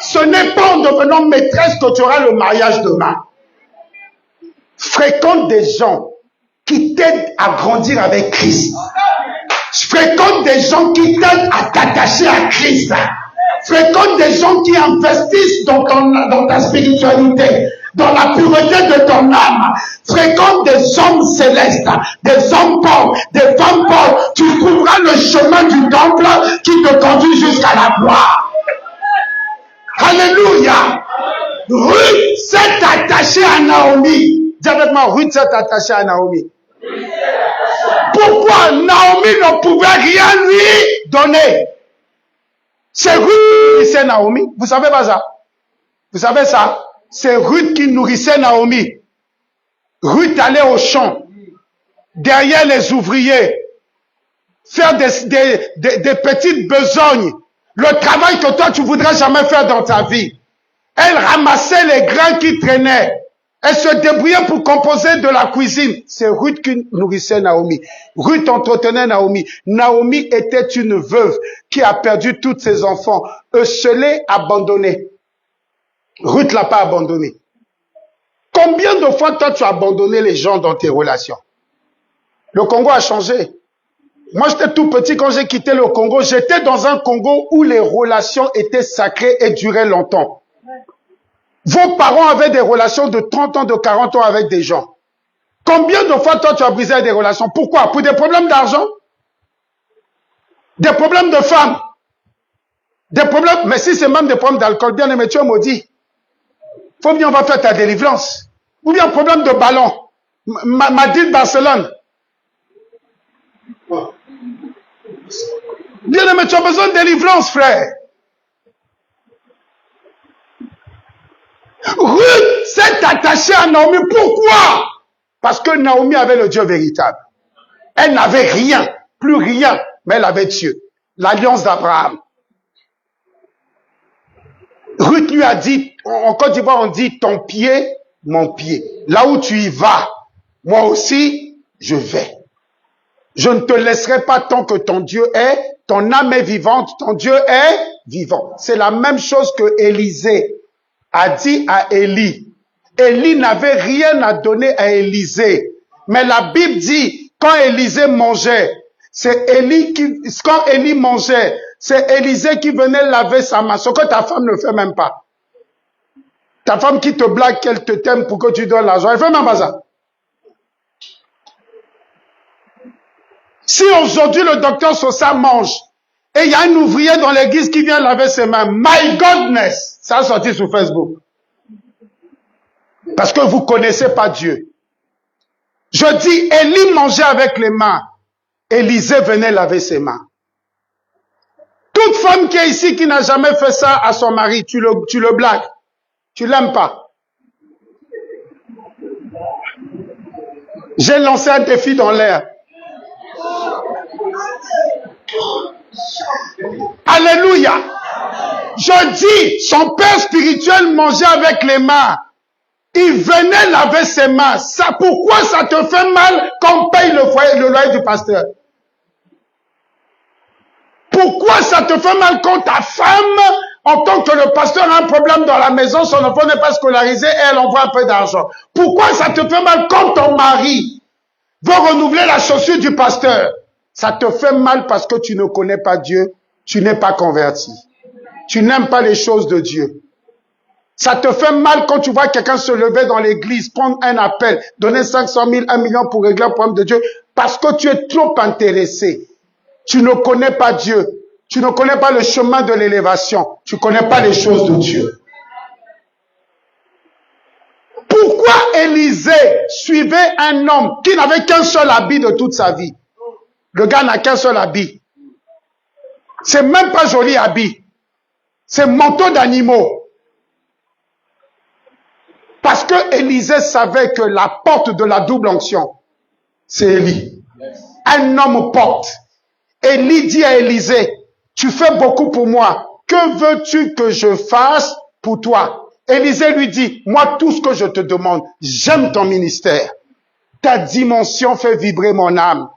Ce n'est pas en devenant maîtresse que tu auras le mariage demain. Fréquente des gens qui t'aident à grandir avec Christ. Fréquente des gens qui t'aident à t'attacher à Christ. Fréquente des gens qui investissent dans ta spiritualité, dans la pureté de ton âme. Fréquente des hommes célestes, des hommes pauvres, des femmes pauvres. Tu trouveras le chemin du temple qui te conduit jusqu'à la gloire. Alléluia. Ruth s'est attachée à Naomi. Dis avec moi, Ruth s'est attachée à Naomi. Pourquoi Naomi ne pouvait rien lui donner? C'est Ruth qui nourrissait Naomi. Vous savez pas ça? Vous savez ça? C'est Ruth qui nourrissait Naomi. Ruth allait au champ, derrière les ouvriers, faire des petites besognes. Le travail que toi tu voudrais jamais faire dans ta vie. Elle ramassait les grains qui traînaient. Elle se débrouillait pour composer de la cuisine. C'est Ruth qui nourrissait Naomi. Ruth entretenait Naomi. Naomi était une veuve qui a perdu tous ses enfants, esselée, abandonnée. Ruth l'a pas abandonnée. Combien de fois toi tu as abandonné les gens dans tes relations? Le Congo a changé. Moi j'étais tout petit quand j'ai quitté le Congo. J'étais dans un Congo où les relations étaient sacrées et duraient longtemps. Vos parents avaient des relations de 30 ans, de 40 ans avec des gens. Combien de fois toi tu as brisé des relations? Pourquoi? Pour des problèmes d'argent? Des problèmes de femmes? Des problèmes, mais si c'est même des problèmes d'alcool, bien aimé, tu es maudit. Faut bien on va faire ta délivrance. Ou bien un problème de ballon. Madrid, Barcelone. Bien aimé, tu as besoin de délivrance, frère. Ruth s'est attachée à Naomi. Pourquoi? Parce que Naomi avait le Dieu véritable. Elle n'avait rien, plus rien, mais elle avait Dieu. L'alliance d'Abraham. Ruth lui a dit, en Côte d'Ivoire on dit ton pied, mon pied. Là où tu y vas, moi aussi, je vais. Je ne te laisserai pas tant que ton Dieu est, ton âme est vivante, ton Dieu est vivant. C'est la même chose que Élisée a dit à Élie. Élie n'avait rien à donner à Élisée. Mais la Bible dit, quand Élisée mangeait, quand Élie mangeait, c'est Élisée qui venait laver sa main. Ce que ta femme ne fait même pas. Ta femme qui te blague qu'elle te t'aime pour que tu donnes l'argent, elle fait même pas ça. Si aujourd'hui le docteur Sosa mange, et il y a un ouvrier dans l'église qui vient laver ses mains, my goodness, ça a sorti sur Facebook. Parce que vous ne connaissez pas Dieu. Je dis, Élie mangeait avec les mains. Élisée venait laver ses mains. Toute femme qui est ici qui n'a jamais fait ça à son mari, tu le blagues. Tu l'aimes pas. J'ai lancé un défi dans l'air. Alléluia. Je dis, son père spirituel mangeait avec les mains. Il venait laver ses mains. Ça, pourquoi ça te fait mal quand on paye le loyer du pasteur? Pourquoi ça te fait mal quand ta femme, en tant que le pasteur a un problème dans la maison, son enfant n'est pas scolarisé et elle envoie un peu d'argent? Pourquoi ça te fait mal quand ton mari veut renouveler la chaussure du pasteur? Ça te fait mal parce que tu ne connais pas Dieu, tu n'es pas converti. Tu n'aimes pas les choses de Dieu. Ça te fait mal quand tu vois quelqu'un se lever dans l'église, prendre un appel, donner 500 000, 1 million pour régler un problème de Dieu, parce que tu es trop intéressé. Tu ne connais pas Dieu. Tu ne connais pas le chemin de l'élévation. Tu ne connais pas les choses de Dieu. Pourquoi Élisée suivait un homme qui n'avait qu'un seul habit de toute sa vie? Le gars n'a qu'un seul habit. C'est même pas joli habit. C'est manteau d'animaux. Parce que Élisée savait que la porte de la double onction, c'est Élie. Un homme porte. Élie dit à Élisée, tu fais beaucoup pour moi. Que veux-tu que je fasse pour toi? Élisée lui dit, moi tout ce que je te demande, j'aime ton ministère. Ta dimension fait vibrer mon âme.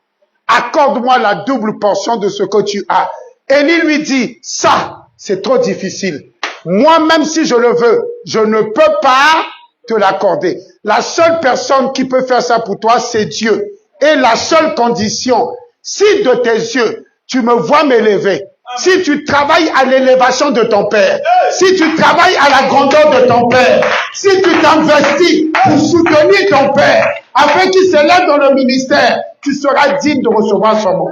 Accorde-moi la double portion de ce que tu as. Élie lui dit, ça, c'est trop difficile. Moi, même si je le veux, je ne peux pas te l'accorder. La seule personne qui peut faire ça pour toi, c'est Dieu. Et la seule condition, si de tes yeux, tu me vois m'élever, si tu travailles à l'élévation de ton père, si tu travailles à la grandeur de ton père, si tu t'investis pour soutenir ton père, afin qu'il s'élève dans le ministère, tu seras digne de recevoir son mot.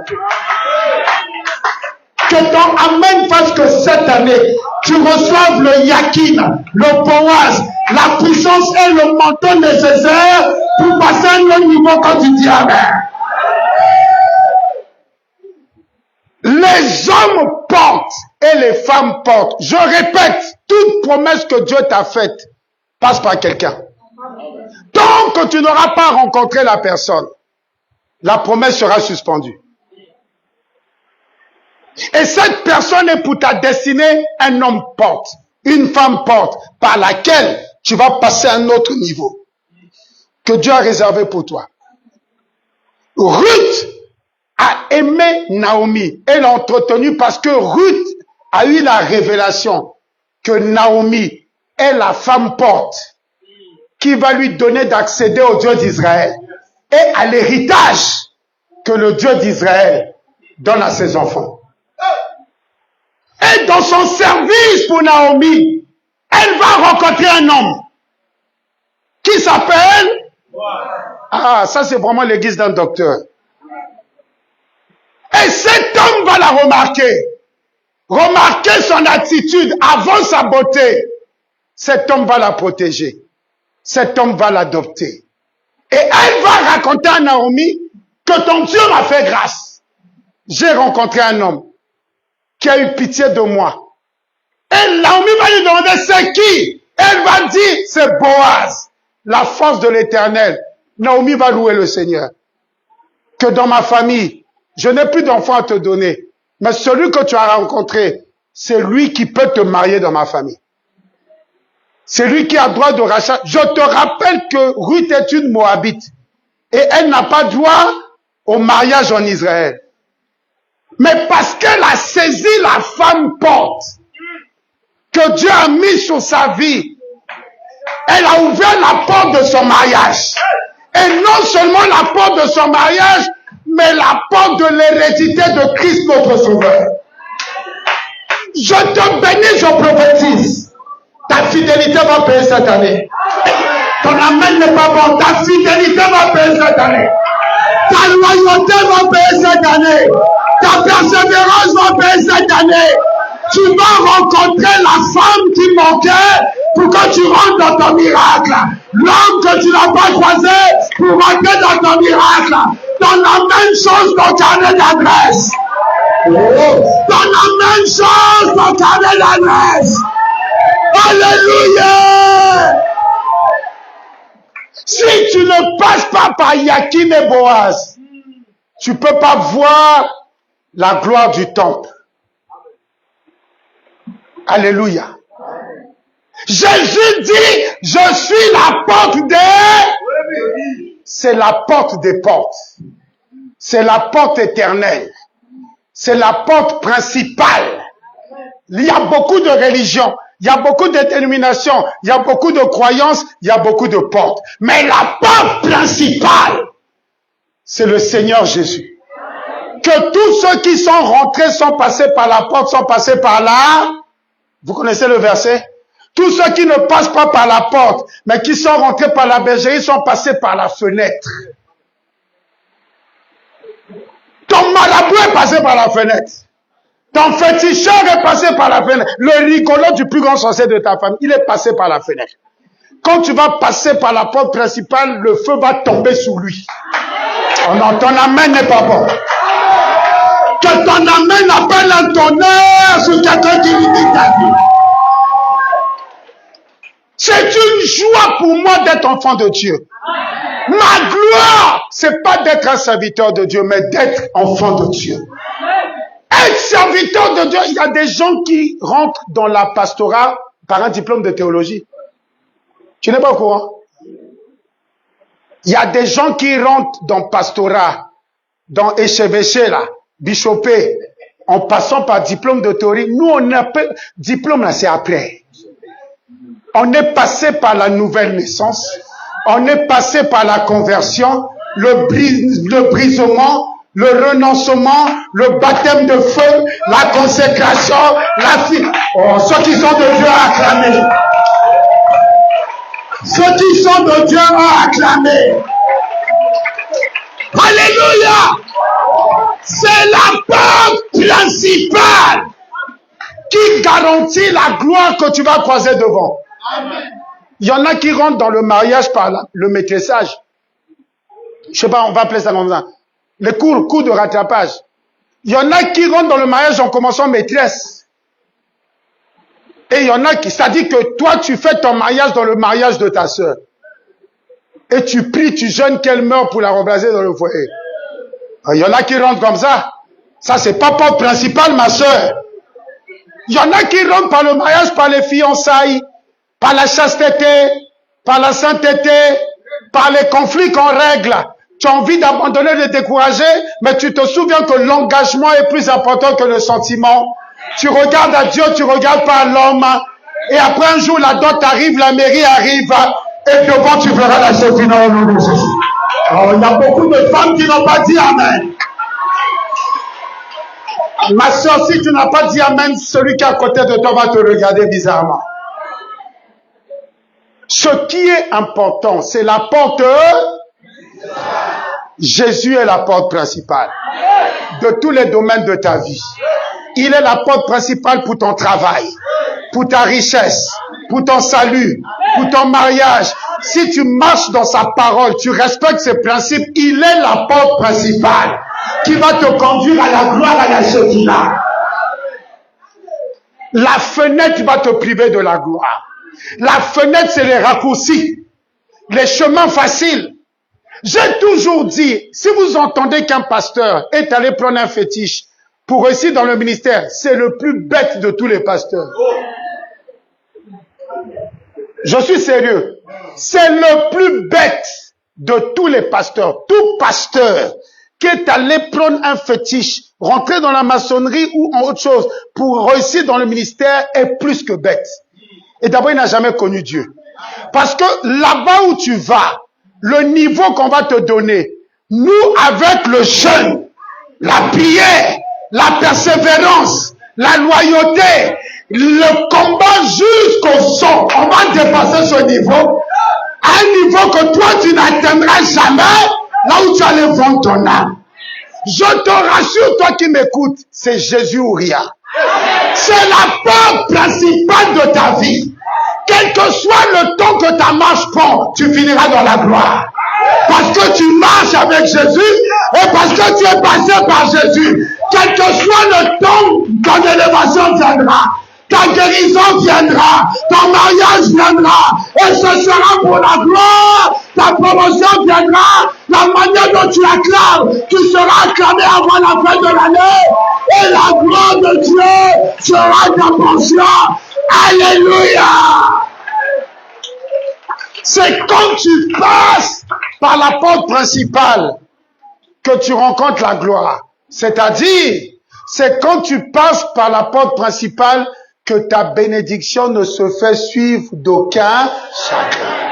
Que ton Amen fasse que cette année, tu reçoives le Yakin, le Boaz, la puissance et le menton nécessaire pour passer à un autre niveau quand tu dis Amen. Les hommes portent et les femmes portent. Je répète, toute promesse que Dieu t'a faite passe par quelqu'un. Tant que tu n'auras pas rencontré la personne, la promesse sera suspendue. Et cette personne est pour ta destinée, un homme porte, une femme porte, par laquelle tu vas passer à un autre niveau que Dieu a réservé pour toi. Ruth a aimé Naomi. Elle l'a entretenue parce que Ruth a eu la révélation que Naomi est la femme porte qui va lui donner d'accéder au Dieu d'Israël et à l'héritage que le Dieu d'Israël donne à ses enfants. Et dans son service pour Naomi, elle va rencontrer un homme qui s'appelle... Ah, ça c'est vraiment l'église d'un docteur. Et cet homme va la remarquer. Remarquer son attitude avant sa beauté. Cet homme va la protéger. Cet homme va l'adopter. Et elle va raconter à Naomi que ton Dieu m'a fait grâce. J'ai rencontré un homme qui a eu pitié de moi. Et Naomi va lui demander, c'est qui? Elle va dire, c'est Boaz, la force de l'Éternel. Naomi va louer le Seigneur. Que dans ma famille, je n'ai plus d'enfants à te donner. Mais celui que tu as rencontré, c'est lui qui peut te marier dans ma famille. C'est lui qui a droit de rachat. Je te rappelle que Ruth est une Moabite. Et elle n'a pas droit au mariage en Israël. Mais parce qu'elle a saisi la femme porte que Dieu a mis sur sa vie, elle a ouvert la porte de son mariage. Et non seulement la porte de son mariage, mais la porte de l'hérédité de Christ notre Sauveur. Je te bénis, je prophétise. Ta fidélité va payer cette année. Ton amen n'est pas bon. Ta fidélité va payer cette année. Ta loyauté va payer cette année. Ta persévérance va payer cette année. Tu vas rencontrer la femme qui manquait pour que tu rentres dans ton miracle. L'homme que tu n'as pas croisé pour rentrer dans ton miracle. Dans la même chose dans ton carnet d'adresse. Dans la même chose dans ton carnet d'adresse. Alléluia! Si tu ne passes pas par Yakin et Boaz, tu ne peux pas voir la gloire du temple. Alléluia. Jésus dit, je suis la porte des... C'est la porte des portes. C'est la porte éternelle. C'est la porte principale. Il y a beaucoup de religions. Il y a beaucoup de dénominations, il y a beaucoup de croyances, il y a beaucoup de portes. Mais la porte principale, c'est le Seigneur Jésus. Que tous ceux qui sont rentrés sont passés par la porte, sont passés par là. Vous connaissez le verset? Tous ceux qui ne passent pas par la porte, mais qui sont rentrés par la bergerie, sont passés par la fenêtre. Ton marabout est passé par la fenêtre. Ton féticheur est passé par la fenêtre. Le rigolo du plus grand sorcier de ta famille, il est passé par la fenêtre. Quand tu vas passer par la porte principale, le feu va tomber sur lui. Oh non, ton amen n'est pas bon. Que ton amen appelle un tonnerre sur quelqu'un qui limite ta vie. C'est une joie pour moi d'être enfant de Dieu. Ma gloire, c'est pas d'être un serviteur de Dieu, mais d'être enfant de Dieu. Être serviteur de Dieu, il y a des gens qui rentrent dans la pastorat par un diplôme de théologie. Tu n'es pas au courant? Il y a des gens qui rentrent dans pastorat, dans échevêché là, bichopé, en passant par diplôme de théorie. Nous, on appelle diplôme là, c'est après. On est passé par la nouvelle naissance, on est passé par la conversion, le brisement, le renoncement, le baptême de feu, la consécration, ceux qui sont de Dieu à acclamer. Ceux qui sont de Dieu à acclamer. Alléluia! C'est la porte principale qui garantit la gloire que tu vas croiser devant. Il y en a qui rentrent dans le mariage par le maîtressage. Je sais pas, on va appeler ça comme ça. Les cours de rattrapage. Il y en a qui rentrent dans le mariage en commençant maîtresse. Et il y en a qui, c'est-à-dire que toi, tu fais ton mariage dans le mariage de ta sœur. Et tu pries, tu jeûnes qu'elle meure pour la remplacer dans le foyer. Il y en a qui rentrent comme ça. Ça, c'est pas porte principale, ma sœur. Il y en a qui rentrent par le mariage, par les fiançailles, par la chasteté, par la sainteté, par les conflits qu'on règle. Tu as envie d'abandonner, de décourager, mais tu te souviens que l'engagement est plus important que le sentiment. Tu regardes à Dieu, tu regardes pas à l'homme. Et après un jour, la dot arrive, la mairie arrive, et devant tu verras la chose finale au nom de Jésus. Oh, il y a beaucoup de femmes qui n'ont pas dit Amen. Ma soeur, si tu n'as pas dit Amen, celui qui est à côté de toi va te regarder bizarrement. Ce qui est important, c'est la porte. Jésus est la porte principale de tous les domaines de ta vie. Il est la porte principale pour ton travail, pour ta richesse, pour ton salut, pour ton mariage. Si tu marches dans sa parole, tu respectes ses principes, il est la porte principale qui va te conduire à la gloire, à la Shekinah. La fenêtre va te priver de la gloire. La fenêtre, c'est les raccourcis, les chemins faciles. J'ai toujours dit, si vous entendez qu'un pasteur est allé prendre un fétiche pour réussir dans le ministère, c'est le plus bête de tous les pasteurs. Je suis sérieux. C'est le plus bête de tous les pasteurs. Tout pasteur qui est allé prendre un fétiche, rentrer dans la maçonnerie ou en autre chose pour réussir dans le ministère est plus que bête. Et d'abord, il n'a jamais connu Dieu. Parce que là-bas où tu vas, le niveau qu'on va te donner, nous, avec le jeûne, la prière, la persévérance, la loyauté, le combat jusqu'au son, on va dépasser ce niveau, à un niveau que toi, tu n'atteindras jamais, là où tu allais vendre ton âme. Je te rassure, toi qui m'écoutes, c'est Jésus ou rien. C'est la porte principale de ta vie. Quel que soit le temps que ta marche prend, tu finiras dans la gloire. Parce que tu marches avec Jésus et parce que tu es passé par Jésus. Quel que soit le temps, ton élévation viendra. Ta guérison viendra. Ton mariage viendra. Et ce sera pour la gloire. Ta promotion viendra. La manière dont tu acclames, tu seras acclamé avant la fin de l'année. Et la gloire de Dieu sera ta portion. Alléluia! C'est quand tu passes par la porte principale que tu rencontres la gloire. C'est-à-dire, c'est quand tu passes par la porte principale que ta bénédiction ne se fait suivre d'aucun chagrin.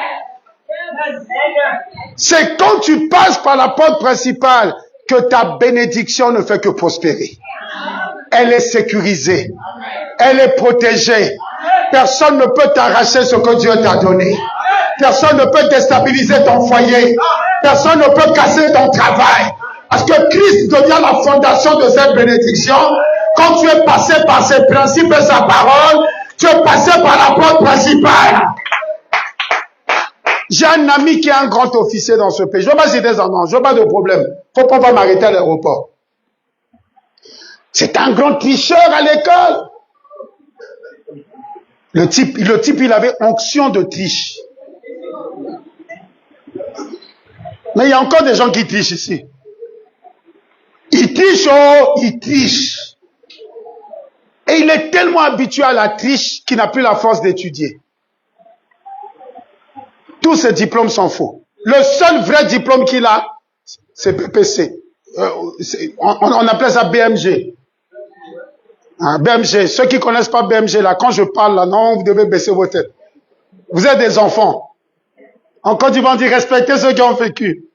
C'est quand tu passes par la porte principale que ta bénédiction ne fait que prospérer. Elle est sécurisée. Elle est protégée. Personne ne peut t'arracher ce que Dieu t'a donné. Personne ne peut déstabiliser ton foyer. Personne ne peut casser ton travail. Parce que Christ devient la fondation de cette bénédiction. Quand tu es passé par ses principes et sa parole, tu es passé par la porte principale. J'ai un ami qui est un grand officier dans ce pays. Je ne veux pas citer son nom, je n'ai pas de problème. Il ne faut pas m'arrêter à l'aéroport. C'est un grand tricheur à l'école. Le type, il avait onction de triche. Mais il y a encore des gens qui trichent ici. Il triche, il triche. Et il est tellement habitué à la triche qu'il n'a plus la force d'étudier. Tous ses diplômes sont faux. Le seul vrai diplôme qu'il a, c'est PPC. On appelle ça BMG. BMG. Ceux qui ne connaissent pas BMG, là, quand je parle, là, non, vous devez baisser vos têtes. Vous êtes des enfants. En Côte d'Ivoire, on dit respectez ceux qui ont vécu.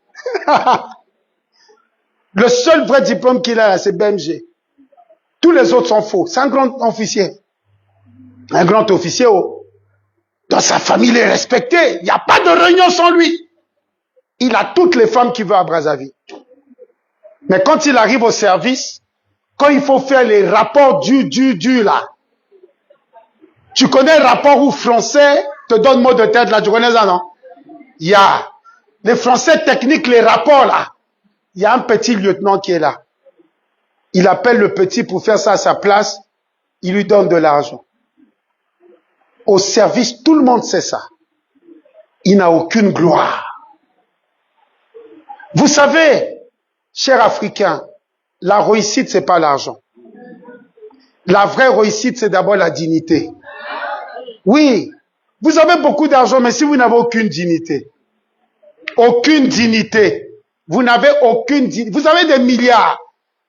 Le seul vrai diplôme qu'il a, c'est BMG. Tous les autres sont faux. C'est un grand officier. Un grand officier, dans sa famille, il est respecté. Il n'y a pas de réunion sans lui. Il a toutes les femmes qu'il veut à Brazzaville. Mais quand il arrive au service, quand il faut faire les rapports là. Tu connais le rapport où Français te donne mot de tête là, tu connais ça, non? Il y a les Français techniques, les rapports là. Il y a un petit lieutenant qui est là. Il appelle le petit pour faire ça à sa place. Il lui donne de l'argent. Au service, tout le monde sait ça. Il n'a aucune gloire. Vous savez, chers Africains, la réussite, c'est pas l'argent. La vraie réussite, c'est d'abord la dignité. Oui, vous avez beaucoup d'argent, mais si vous n'avez aucune dignité, vous n'avez aucune dignité, vous avez des milliards,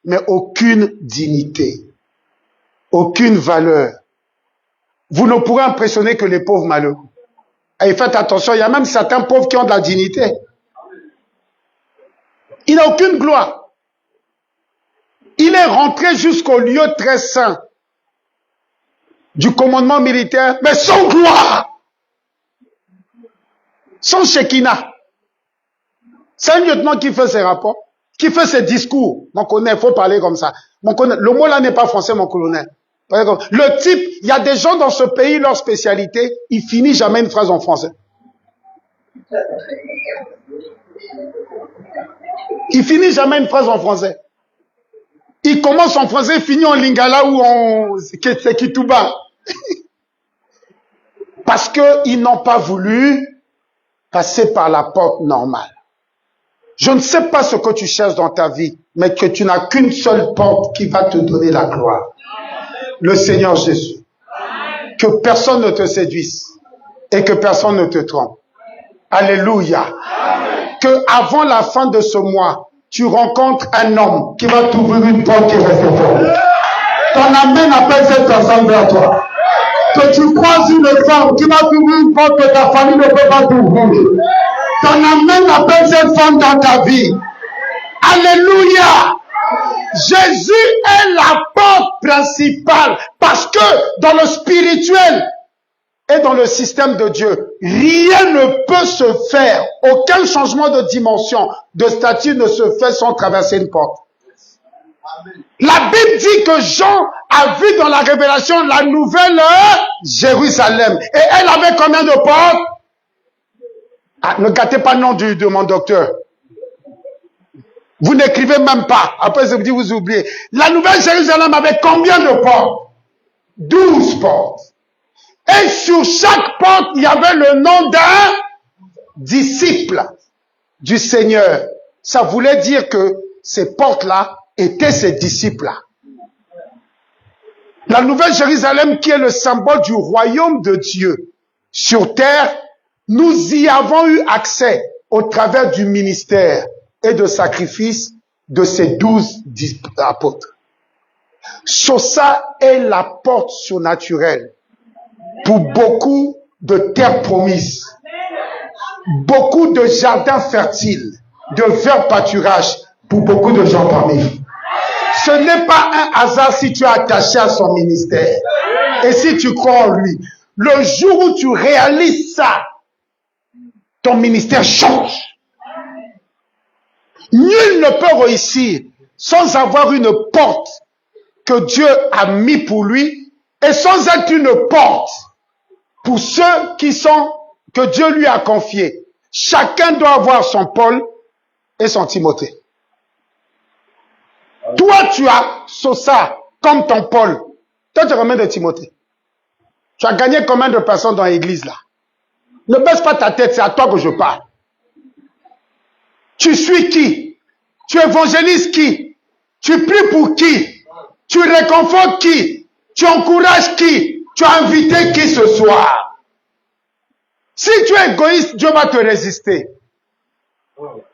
mais aucune dignité, aucune valeur. Vous ne pourrez impressionner que les pauvres malheureux. Et faites attention, il y a même certains pauvres qui ont de la dignité. Il n'a aucune gloire. Il est rentré jusqu'au lieu très saint du commandement militaire, mais sans gloire, sans Shekinah. C'est un lieutenant qui fait ses rapports, qui fait ses discours. Mon colonel, il faut parler comme ça. Mon colonel, le mot là n'est pas français, mon colonel. Le type, il y a des gens dans ce pays, leur spécialité, ils finissent jamais une phrase en français. Ils finissent jamais une phrase en français. Il commence en français, il finit en lingala ou en Kituba. Parce qu'ils n'ont pas voulu passer par la porte normale. Je ne sais pas ce que tu cherches dans ta vie, mais que tu n'as qu'une seule porte qui va te donner la gloire. Le Seigneur Jésus. Que personne ne te séduise et que personne ne te trompe. Alléluia. Que avant la fin de ce mois, tu rencontres un homme qui va t'ouvrir une porte qui reste ouverte. Ton amen appelle cette personne vers toi. Que tu croises une femme qui va t'ouvrir une porte que ta famille ne peut pas t'ouvrir. Ton amen appelle cette femme dans ta vie. Alléluia. Jésus est la porte principale parce que dans le spirituel et dans le système de Dieu, rien ne peut se faire. Aucun changement de dimension, de statut ne se fait sans traverser une porte. La Bible dit que Jean a vu dans la révélation la nouvelle Jérusalem. Et elle avait combien de portes? Ah, ne gâtez pas le nom de mon docteur. Vous n'écrivez même pas. Après, je vous dis, vous oubliez. La nouvelle Jérusalem avait combien de portes? 12 portes. Et sur chaque porte, il y avait le nom d'un disciple du Seigneur. Ça voulait dire que ces portes-là étaient ses disciples-là. La nouvelle Jérusalem qui est le symbole du royaume de Dieu sur terre, nous y avons eu accès au travers du ministère et de sacrifice de ces 12 apôtres. Ça est la porte surnaturelle pour beaucoup de terres promises, beaucoup de jardins fertiles, de verts pâturages pour beaucoup de gens parmi vous. Ce n'est pas un hasard si tu es attaché à son ministère et si tu crois en lui. Le jour où tu réalises ça, ton ministère change. Nul ne peut réussir sans avoir une porte que Dieu a mis pour lui et sans être une porte pour ceux que Dieu lui a confiés. Chacun doit avoir son Paul et son Timothée. Toi, tu as Sosa comme ton Paul. Toi, tu as combien de Timothée? Tu as gagné combien de personnes dans l'église là? Ne baisse pas ta tête, c'est à toi que je parle. Tu suis qui? Tu évangélises qui? Tu pries pour qui? Tu réconfortes qui? Tu encourages qui? Tu as invité qui ce soir? Si tu es égoïste, Dieu va te résister.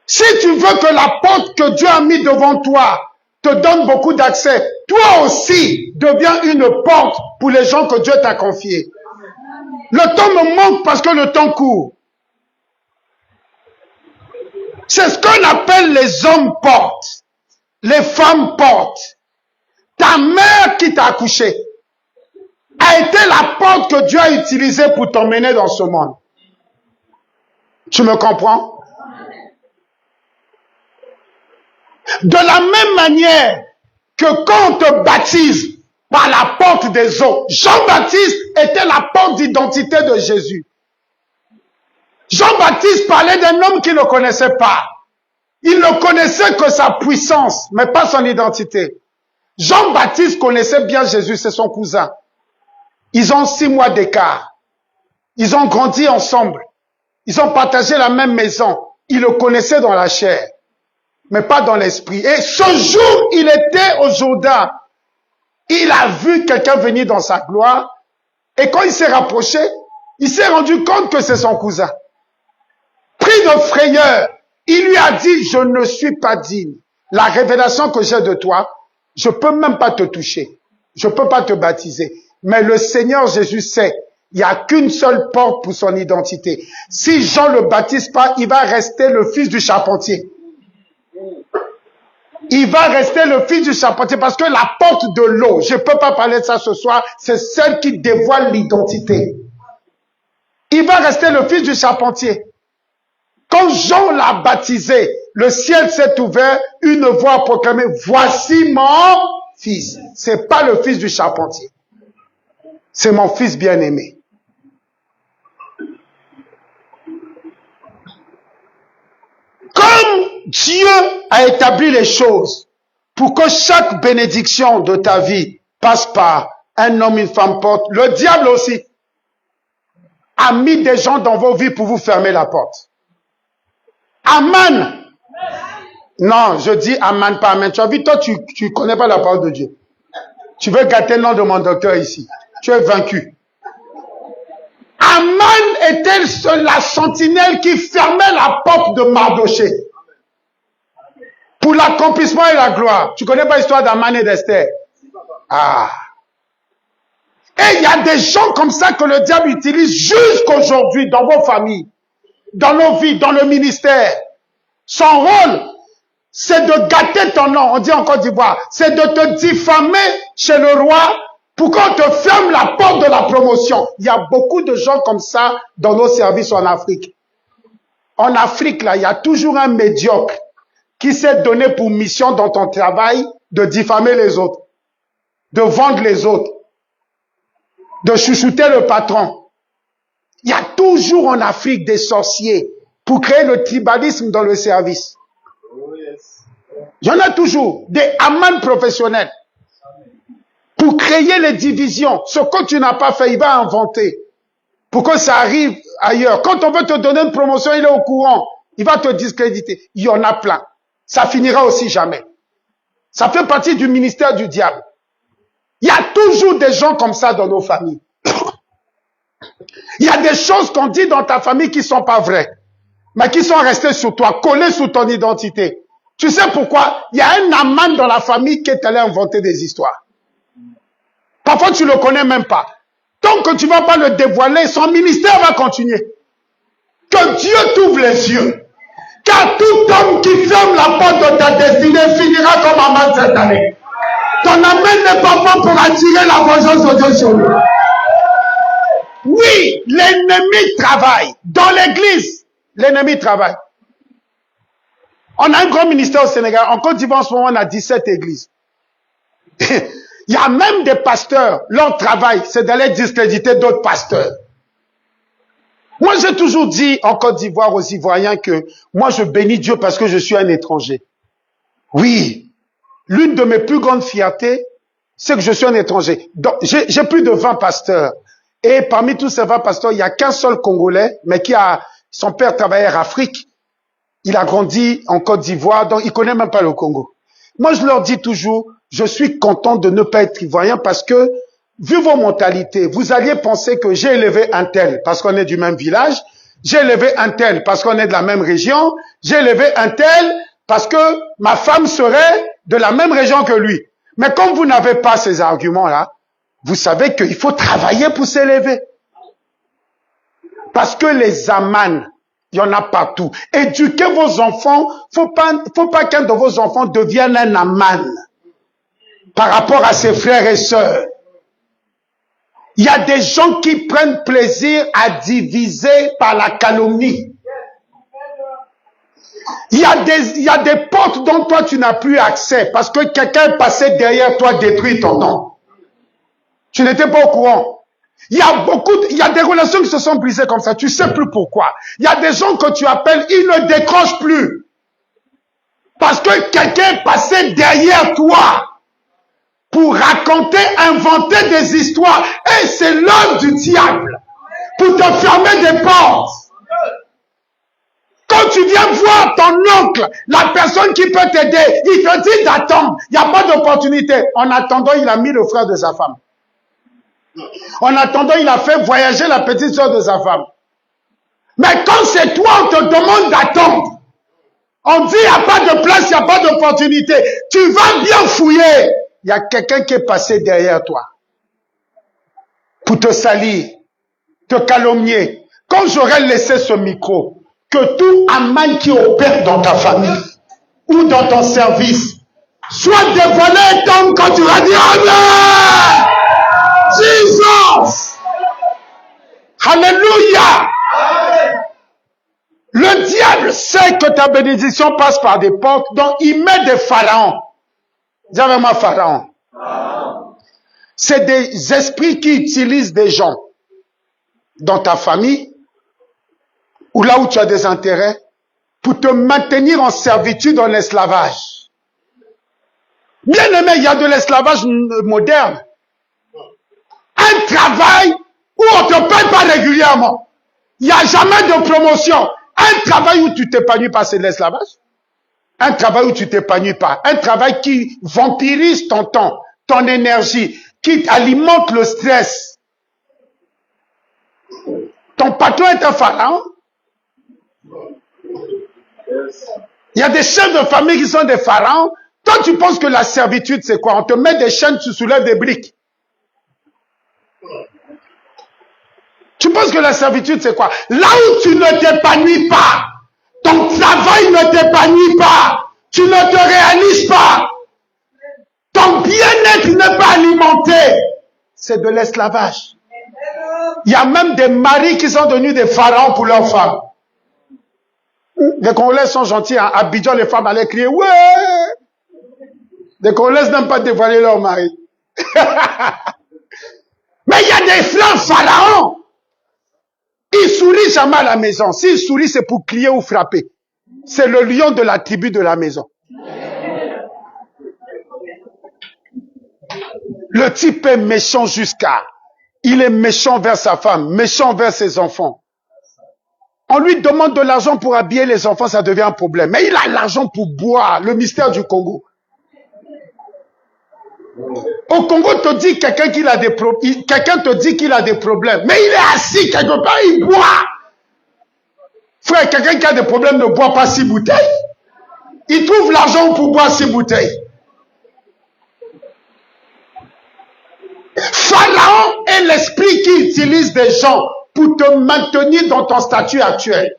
Si tu veux que la porte que Dieu a mise devant toi te donne beaucoup d'accès, toi aussi deviens une porte pour les gens que Dieu t'a confiés. Le temps me manque parce que le temps court. C'est ce qu'on appelle les hommes portes, les femmes portes. Ta mère qui t'a accouché a été la porte que Dieu a utilisée pour t'emmener dans ce monde. Tu me comprends? De la même manière que quand on te baptise par la porte des eaux, Jean-Baptiste était la porte d'identité de Jésus. Jean-Baptiste parlait d'un homme qu'il ne connaissait pas. Il ne connaissait que sa puissance, mais pas son identité. Jean-Baptiste connaissait bien Jésus, c'est son cousin. Ils ont 6 mois d'écart. Ils ont grandi ensemble. Ils ont partagé la même maison. Il le connaissait dans la chair, mais pas dans l'esprit. Et ce jour, il était au Jourdain. Il a vu quelqu'un venir dans sa gloire. Et quand il s'est rapproché, il s'est rendu compte que c'est son cousin. Pris de frayeur, il lui a dit, je ne suis pas digne. La révélation que j'ai de toi, je peux même pas te toucher. Je peux pas te baptiser. Mais le Seigneur Jésus sait, il n'y a qu'une seule porte pour son identité. Si Jean le baptise pas, il va rester le fils du charpentier. Il va rester le fils du charpentier parce que la porte de l'eau, je ne peux pas parler de ça ce soir, c'est celle qui dévoile l'identité. Il va rester le fils du charpentier. Quand Jean l'a baptisé, le ciel s'est ouvert, une voix a proclamé, voici mon fils. C'est pas le fils du charpentier. C'est mon fils bien-aimé. Comme Dieu a établi les choses pour que chaque bénédiction de ta vie passe par un homme, une femme porte, le diable aussi. a mis des gens dans vos vies pour vous fermer la porte. Amen. Non, je dis amen, pas amen. Tu as vu, toi, tu connais pas la parole de Dieu. Tu veux gâter le nom de mon docteur ici. Tu es vaincu. Aman était la sentinelle qui fermait la porte de Mardoché pour l'accomplissement et la gloire. Tu connais pas l'histoire d'Aman et d'Esther? Ah. Et il y a des gens comme ça que le diable utilise jusqu'aujourd'hui dans vos familles, dans nos vies, dans le ministère. Son rôle, c'est de gâter ton nom, on dit en Côte d'Ivoire, c'est de te diffamer chez le roi pour qu'on te ferme la porte de la promotion. Il y a beaucoup de gens comme ça dans nos services en Afrique. En Afrique, là, il y a toujours un médiocre qui s'est donné pour mission dans ton travail de diffamer les autres, de vendre les autres, de chouchouter le patron. Il y a toujours en Afrique des sorciers pour créer le tribalisme dans le service. Il y en a toujours, des amans professionnels. Pour créer les divisions, ce que tu n'as pas fait, il va inventer. Pour que ça arrive ailleurs. Quand on veut te donner une promotion, il est au courant. Il va te discréditer. Il y en a plein. Ça finira aussi jamais. Ça fait partie du ministère du diable. Il y a toujours des gens comme ça dans nos familles. Il y a des choses qu'on dit dans ta famille qui ne sont pas vraies, mais qui sont restées sur toi, collées sous ton identité. Tu sais pourquoi? Il y a un amant dans la famille qui est allé inventer des histoires. Parfois, tu ne le connais même pas. Tant que tu ne vas pas le dévoiler, son ministère va continuer. Que Dieu t'ouvre les yeux. Car tout homme qui ferme la porte de ta destinée finira comme Aman cette année. Ton amen n'est pas bon pour attirer la vengeance de Dieu sur nous. Oui, l'ennemi travaille. Dans l'église, l'ennemi travaille. On a un grand ministère au Sénégal. En Côte d'Ivoire, en ce moment, on a 17 églises. Il y a même des pasteurs, leur travail, c'est d'aller discréditer d'autres pasteurs. Moi, j'ai toujours dit en Côte d'Ivoire aux Ivoiriens que moi, je bénis Dieu parce que je suis un étranger. Oui, l'une de mes plus grandes fiertés, c'est que je suis un étranger. Donc, j'ai plus de 20 pasteurs. Et parmi tous ces 20 pasteurs, il n'y a qu'un seul Congolais, mais qui a, son père travaillait en Afrique. Il a grandi en Côte d'Ivoire, donc il connaît même pas le Congo. Moi, je leur dis toujours, je suis content de ne pas être ivoirien parce que, vu vos mentalités, vous alliez penser que j'ai élevé un tel parce qu'on est du même village, j'ai élevé un tel parce qu'on est de la même région, j'ai élevé un tel parce que ma femme serait de la même région que lui. Mais comme vous n'avez pas ces arguments-là, vous savez qu'il faut travailler pour s'élever. Parce que les amans, il y en a partout. Éduquez vos enfants, faut pas qu'un de vos enfants devienne un aman par rapport à ses frères et sœurs. Il y a des gens qui prennent plaisir à diviser par la calomnie. Il y a des portes dont toi tu n'as plus accès parce que quelqu'un est passé derrière toi détruit ton nom. Tu n'étais pas au courant. Il y a des relations qui se sont brisées comme ça. Tu sais plus pourquoi. Il y a des gens que tu appelles, ils ne décrochent plus. Parce que quelqu'un est passé derrière toi pour raconter, inventer des histoires. Et c'est l'œuvre du diable pour te fermer des portes. Quand tu viens voir ton oncle, la personne qui peut t'aider, il te dit d'attendre. Il n'y a pas d'opportunité. En attendant, il a mis le frère de sa femme. En attendant, il a fait voyager la petite soeur de sa femme. Mais quand c'est toi, on te demande d'attendre. On dit, il n'y a pas de place, il n'y a pas d'opportunité. Tu vas bien fouiller. Il y a quelqu'un qui est passé derrière toi pour te salir, te calomnier. Quand j'aurais laissé ce micro, que tout aman qui opère dans ta famille ou dans ton service soit dévoilé et tombe quand tu vas dire Amen. Jesus! Alléluia! Le diable sait que ta bénédiction passe par des portes, donc il met des pharaons. Dis avec moi pharaon. C'est des esprits qui utilisent des gens dans ta famille ou là où tu as des intérêts pour te maintenir en servitude, en esclavage. Bien aimé, il y a de l'esclavage moderne. Un travail où on ne te paye pas régulièrement. Il n'y a jamais de promotion. Un travail où tu t'épanouis pas, c'est de l'esclavage. Un travail où tu t'épanouis pas. Un travail qui vampirise ton temps, ton énergie, qui alimente le stress. Ton patron est un pharaon. Il y a des chefs de famille qui sont des pharaons. Toi, tu penses que la servitude, c'est quoi? On te met des chaînes, tu soulèves des briques. Tu penses que la servitude, c'est quoi? Là où tu ne t'épanouis pas, ton travail ne t'épanouit pas, tu ne te réalises pas, ton bien-être n'est pas alimenté, c'est de l'esclavage. Il y a même des maris qui sont devenus des pharaons pour leurs femmes. Les Congolais sont gentils. À Abidjan, les femmes allaient crier « Ouais !» Les Congolais n'aiment pas dévoiler leur mari. Mais il y a des frères pharaons. Ils sourient jamais à la maison. S'ils sourient, c'est pour crier ou frapper. C'est le lion de la tribu de la maison. Le type est méchant jusqu'à... Il est méchant vers sa femme, méchant vers ses enfants. On lui demande de l'argent pour habiller les enfants, ça devient un problème. Mais il a l'argent pour boire, le mystère du Congo. Au Congo, te dit quelqu'un te dit qu'il a des problèmes, mais il est assis quelque part, il boit. Frère, quelqu'un qui a des problèmes ne boit pas 6 bouteilles. Il trouve l'argent pour boire 6 bouteilles. Pharaon est l'esprit qui utilise des gens pour te maintenir dans ton statut actuel.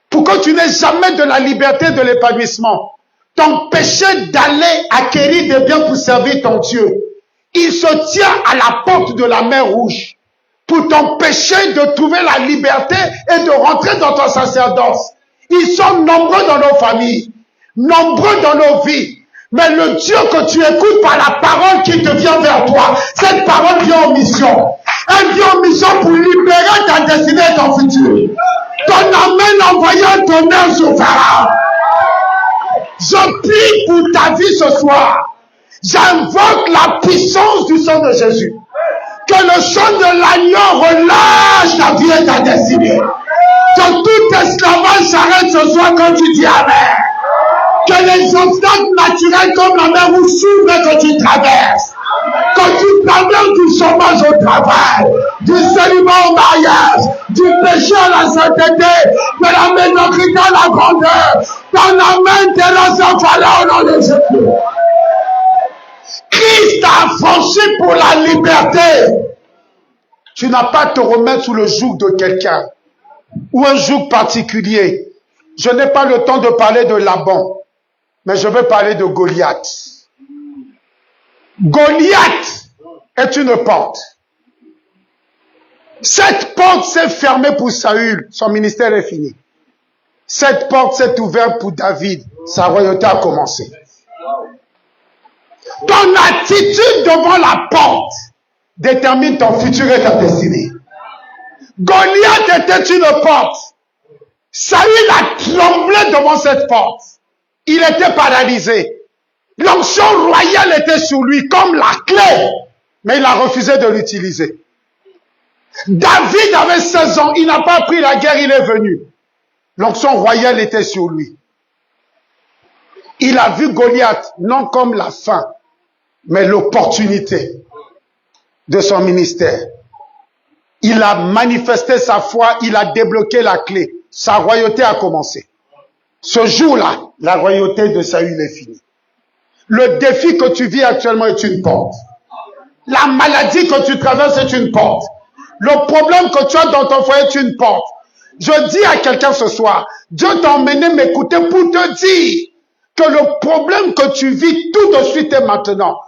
Pour que tu n'aies jamais de la liberté de l'épanouissement. T'empêcher d'aller acquérir des biens pour servir ton Dieu. Il se tient à la porte de la mer Rouge pour t'empêcher de trouver la liberté et de rentrer dans ton sacerdoce. Ils sont nombreux dans nos familles, nombreux dans nos vies. Mais le Dieu que tu écoutes par la parole qui te vient vers toi, cette parole vient en mission. Elle vient en mission pour libérer ta destinée et ton futur. Ton amène envoyé un tonnerre sur Pharaon. Je prie pour ta vie ce soir. J'invoque la puissance du sang de Jésus. Que le sang de l'agneau relâche ta vie et ta destinée. Que tout esclavage s'arrête ce soir quand tu dis Amen. Que les obstacles naturels comme la mer Rouge s'ouvrent quand tu traverses. Quand tu traverses du chômage au travail, du célibat au mariage, du péché à la sainteté, de la médiocrité à la grandeur, ton amène tes lancers Pharaon au nom de Jésus. Christ a affranchi pour la liberté. Tu n'as pas à te remettre sous le joug de quelqu'un ou un joug particulier. Je n'ai pas le temps de parler de Laban, mais je veux parler de Goliath. Goliath est une porte. Cette porte s'est fermée pour Saül, son ministère est fini. Cette porte s'est ouverte pour David, sa royauté a commencé. Ton attitude devant la porte détermine ton futur et ta destinée. Goliath était une porte. Saül a tremblé devant cette porte. Il était paralysé. L'onction royale était sur lui comme la clé, mais il a refusé de l'utiliser. David avait 16 ans, il n'a pas pris la guerre, il est venu. L'onction royale était sur lui. Il a vu Goliath non comme la fin, mais l'opportunité de son ministère. Il a manifesté sa foi, il a débloqué la clé. Sa royauté a commencé. Ce jour-là, la royauté de Saül est finie. Le défi que tu vis actuellement est une porte. La maladie que tu traverses est une porte. Le problème que tu as dans ton foyer est une porte. Je dis à quelqu'un ce soir, Dieu t'a emmené m'écouter pour te dire que le problème que tu vis tout de suite et maintenant,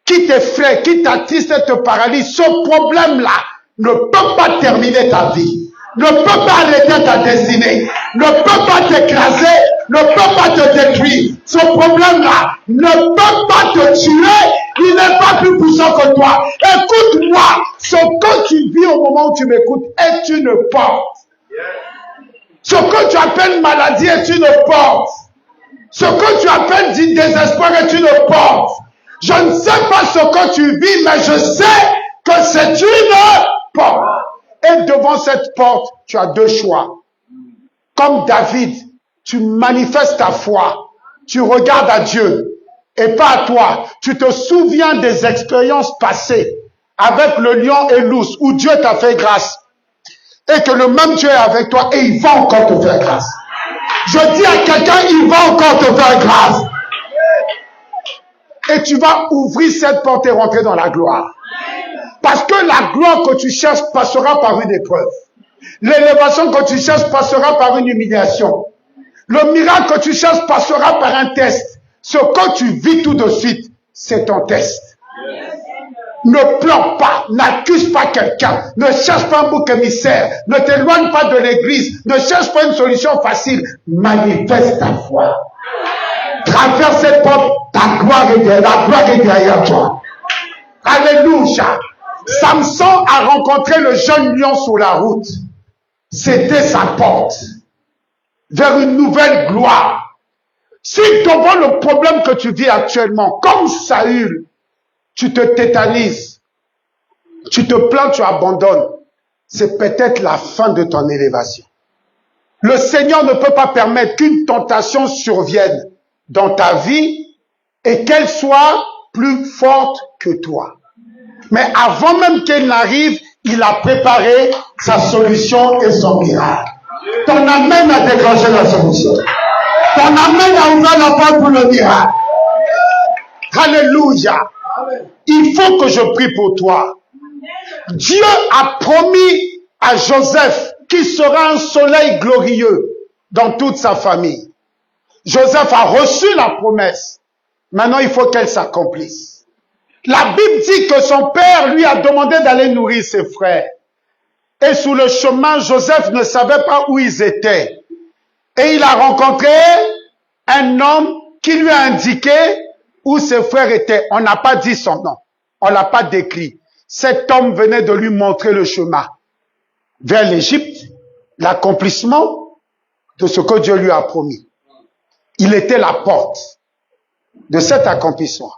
qui t'effraie, qui t'attriste et te paralyse, ce problème-là ne peut pas terminer ta vie, ne peut pas arrêter ta destinée, ne peut pas t'écraser, ne peut pas te détruire. Ce problème-là ne peut pas te tuer, il n'est pas plus puissant que toi. Écoute-moi, ce que tu vis au moment où tu m'écoutes est une porte. Ce que tu appelles maladie est une porte. Ce que tu appelles désespoir est une porte. Je ne sais pas ce que tu vis, mais je sais que c'est une porte. Et devant cette porte, tu as deux choix. Comme David, tu manifestes ta foi, tu regardes à Dieu et pas à toi. Tu te souviens des expériences passées avec le lion et l'ours où Dieu t'a fait grâce et que le même Dieu est avec toi et il va encore te faire grâce. Je dis à quelqu'un, il va encore te faire grâce. Et tu vas ouvrir cette porte et rentrer dans la gloire. Parce que la gloire que tu cherches passera par une épreuve. L'élévation que tu cherches passera par une humiliation. Le miracle que tu cherches passera par un test. Ce que tu vis tout de suite, c'est ton test. Ne pleure pas, n'accuse pas quelqu'un, ne cherche pas un bouc émissaire, ne t'éloigne pas de l'église, ne cherche pas une solution facile. Manifeste ta foi. Traverse cette porte, ta gloire est derrière, la gloire est derrière toi. Alléluia. Samson a rencontré le jeune lion sur la route. C'était sa porte vers une nouvelle gloire. Si devant le problème que tu vis actuellement, comme Saül, tu te tétanises, tu te plains, tu abandonnes, c'est peut-être la fin de ton élévation. Le Seigneur ne peut pas permettre qu'une tentation survienne dans ta vie et qu'elle soit plus forte que toi. Mais avant même qu'elle n'arrive, il a préparé sa solution et son miracle. Ton amen a déclenché la solution. Ton amen a ouvert la porte pour le miracle. Alléluia. Il faut que je prie pour toi. Dieu a promis à Joseph qu'il sera un soleil glorieux dans toute sa famille. Joseph a reçu la promesse. Maintenant, il faut qu'elle s'accomplisse. La Bible dit que son père lui a demandé d'aller nourrir ses frères. Et sur le chemin, Joseph ne savait pas où ils étaient. Et il a rencontré un homme qui lui a indiqué où ses frères étaient. On n'a pas dit son nom. On l'a pas décrit. Cet homme venait de lui montrer le chemin vers l'Égypte, l'accomplissement de ce que Dieu lui a promis. Il était la porte de cet accomplissement.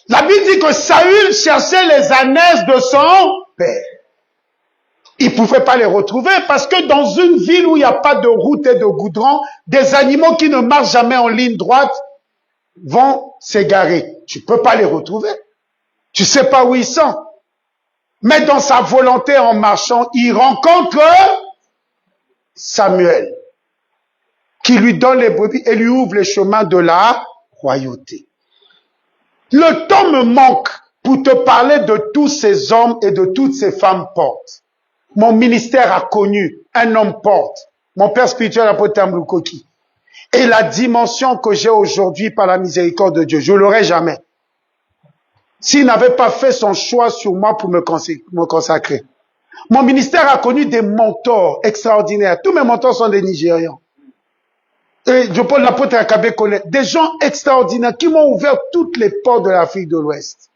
La Bible dit que Saül cherchait les ânesse de son père. Il ne pouvait pas les retrouver parce que dans une ville où il n'y a pas de route et de goudron, des animaux qui ne marchent jamais en ligne droite vont s'égarer. Tu ne peux pas les retrouver. Tu ne sais pas où ils sont. Mais dans sa volonté en marchant, il rencontre Samuel qui lui donne les brebis et lui ouvre les chemins de la royauté. Le temps me manque pour te parler de tous ces hommes et de toutes ces femmes portes. Mon ministère a connu un homme porte, mon père spirituel apôtre Tambloukoki. Et la dimension que j'ai aujourd'hui par la miséricorde de Dieu, je l'aurai jamais. S'il n'avait pas fait son choix sur moi pour me consacrer. Mon ministère a connu des mentors extraordinaires. Tous mes mentors sont des Nigérians. Et je peux l'apôtre Akabe connaître. Des gens extraordinaires qui m'ont ouvert toutes les portes de l'Afrique de l'Ouest.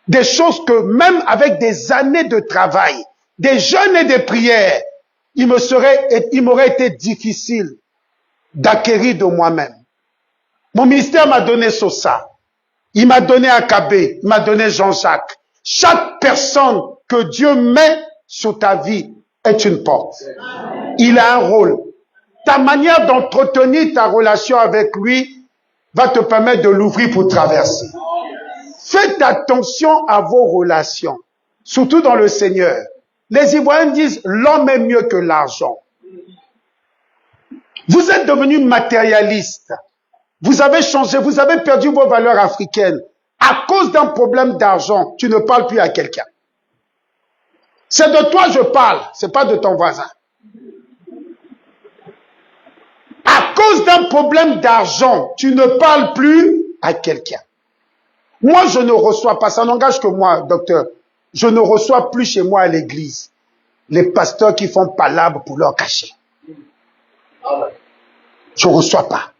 Des choses que même avec des années de travail, des jeûnes et des prières, il m'aurait été difficile d'acquérir de moi-même. Mon ministère m'a donné Sosa. Il m'a donné Akabe. Il m'a donné Jean-Jacques. Chaque personne que Dieu met sur ta vie est une porte. Il a un rôle. Ta manière d'entretenir ta relation avec lui va te permettre de l'ouvrir pour traverser. Faites attention à vos relations, surtout dans le Seigneur. Les Ivoiriens disent l'homme est mieux que l'argent. Vous êtes devenus matérialistes. Vous avez changé, vous avez perdu vos valeurs africaines. À cause d'un problème d'argent, tu ne parles plus à quelqu'un. C'est de toi je parle, c'est pas de ton voisin. À cause d'un problème d'argent, tu ne parles plus à quelqu'un. Moi, je ne reçois pas, ça n'engage que moi, docteur. Je ne reçois plus chez moi à l'église les pasteurs qui font palabre pour leur cacher. Je ne reçois pas.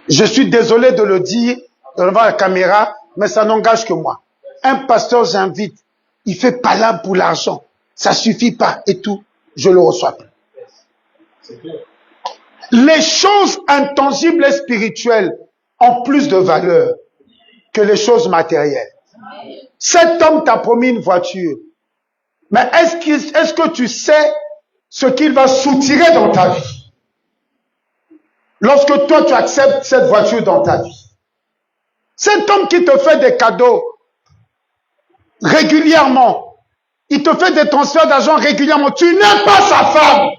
Je suis désolé de le dire devant la caméra, mais ça n'engage que moi. Un pasteur, j'invite, il fait palabre pour l'argent. Ça suffit pas et tout. Je ne le reçois plus. Les choses intangibles et spirituelles ont plus de valeur que les choses matérielles. Cet homme t'a promis une voiture. Mais est-ce que tu sais ce qu'il va soutirer dans ta vie? Lorsque toi, tu acceptes cette voiture dans ta vie. Cet homme qui te fait des cadeaux régulièrement, il te fait des transferts d'argent régulièrement, tu n'es pas sa femme.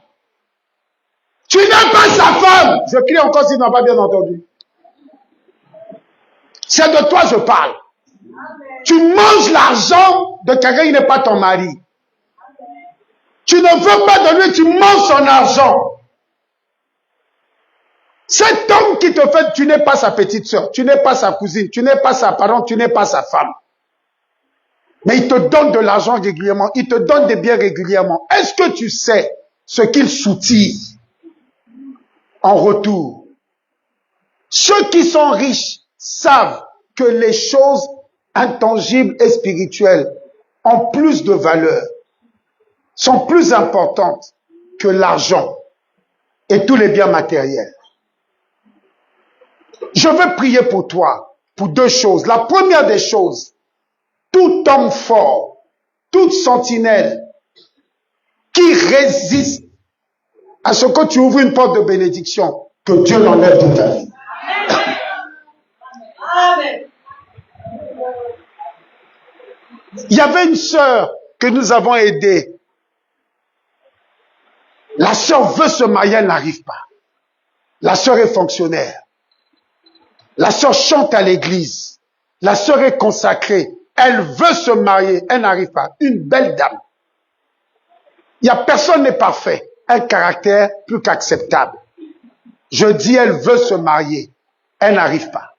Tu n'es pas sa femme. Je crie encore s'il n'a pas bien entendu. C'est de toi je parle. Tu manges l'argent de quelqu'un qui n'est pas ton mari. Tu ne veux pas de lui, tu manges son argent. Cet homme qui te fait, tu n'es pas sa petite soeur, tu n'es pas sa cousine, tu n'es pas sa parente, tu n'es pas sa femme. Mais il te donne de l'argent régulièrement, il te donne des biens régulièrement. Est-ce que tu sais ce qu'il soutire en retour? Ceux qui sont riches savent que les choses intangibles et spirituelles ont plus de valeur, sont plus importantes que l'argent et tous les biens matériels. Je veux prier pour toi, pour deux choses. La première des choses, tout homme fort, toute sentinelle qui résiste à ce que tu ouvres une porte de bénédiction, que Dieu l'enlève de ta vie. Amen. Il y avait une sœur que nous avons aidée. La sœur veut se marier, elle n'arrive pas. La sœur est fonctionnaire. La sœur chante à l'église. La sœur est consacrée. Elle veut se marier, elle n'arrive pas. Une belle dame. Il n'y a personne n'est parfait. Un caractère plus qu'acceptable. Je dis, elle veut se marier. Elle n'arrive pas.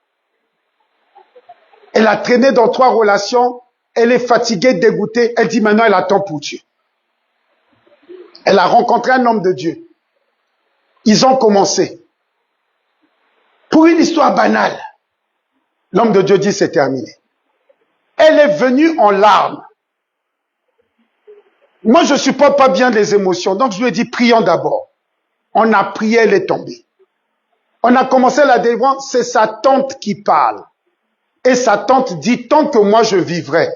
Elle a traîné dans 3 relations. Elle est fatiguée, dégoûtée. Elle dit maintenant, elle attend pour Dieu. Elle a rencontré un homme de Dieu. Ils ont commencé. Pour une histoire banale, l'homme de Dieu dit c'est terminé. Elle est venue en larmes. Moi, je ne supporte pas bien les émotions. Donc, je lui ai dit, prions d'abord. On a prié, elle est tombée. On a commencé la délivrance, c'est sa tante qui parle. Et sa tante dit, tant que moi je vivrai,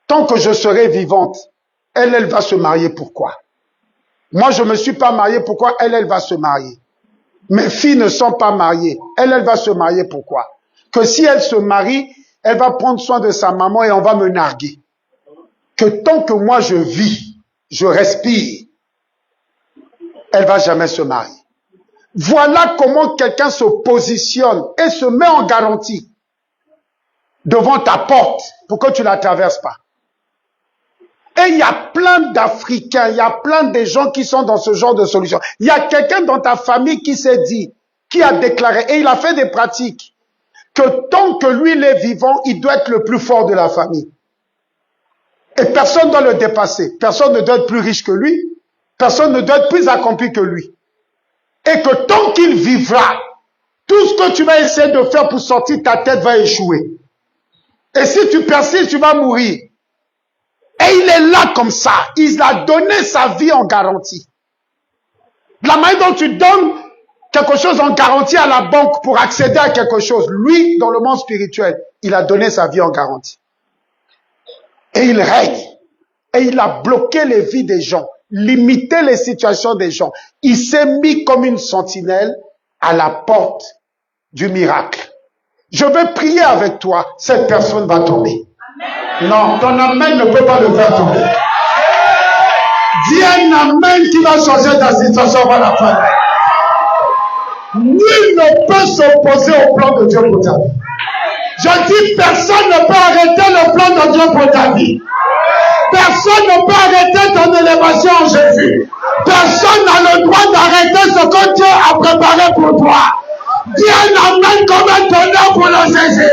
tant que je serai vivante, elle va se marier. Pourquoi? Moi, je ne me suis pas marié. Pourquoi elle va se marier? Mes filles ne sont pas mariées. Elle va se marier. Pourquoi? Que si elle se marie, elle va prendre soin de sa maman et on va me narguer. Que tant que moi je vis, je respire, elle va jamais se marier. Voilà comment quelqu'un se positionne et se met en garantie devant ta porte pour que tu ne la traverses pas. Et il y a plein d'Africains, il y a plein de gens qui sont dans ce genre de solution. Il y a quelqu'un dans ta famille qui s'est dit, qui a déclaré, et il a fait des pratiques, que tant que lui il est vivant, il doit être le plus fort de la famille. Et personne ne doit le dépasser. Personne ne doit être plus riche que lui. Personne ne doit être plus accompli que lui. Et que tant qu'il vivra, tout ce que tu vas essayer de faire pour sortir ta tête va échouer. Et si tu persistes, tu vas mourir. Et il est là comme ça. Il a donné sa vie en garantie. La manière dont tu donnes quelque chose en garantie à la banque pour accéder à quelque chose, lui, dans le monde spirituel, il a donné sa vie en garantie. Et il règne. Et il a bloqué les vies des gens, limité les situations des gens. Il s'est mis comme une sentinelle à la porte du miracle. Je vais prier avec toi, cette personne va tomber. Amen. Non, ton amen ne peut pas le faire tomber. Dis un amen qui va changer ta situation à la fin. Nul ne peut s'opposer au plan de Dieu pour ta vie. Je dis, personne ne peut arrêter le plan de Dieu pour ta vie. Personne ne peut arrêter ton élévation en Jésus. Personne n'a le droit d'arrêter ce que Dieu a préparé pour toi. Dis un amen comme un tonnerre pour le Jésus.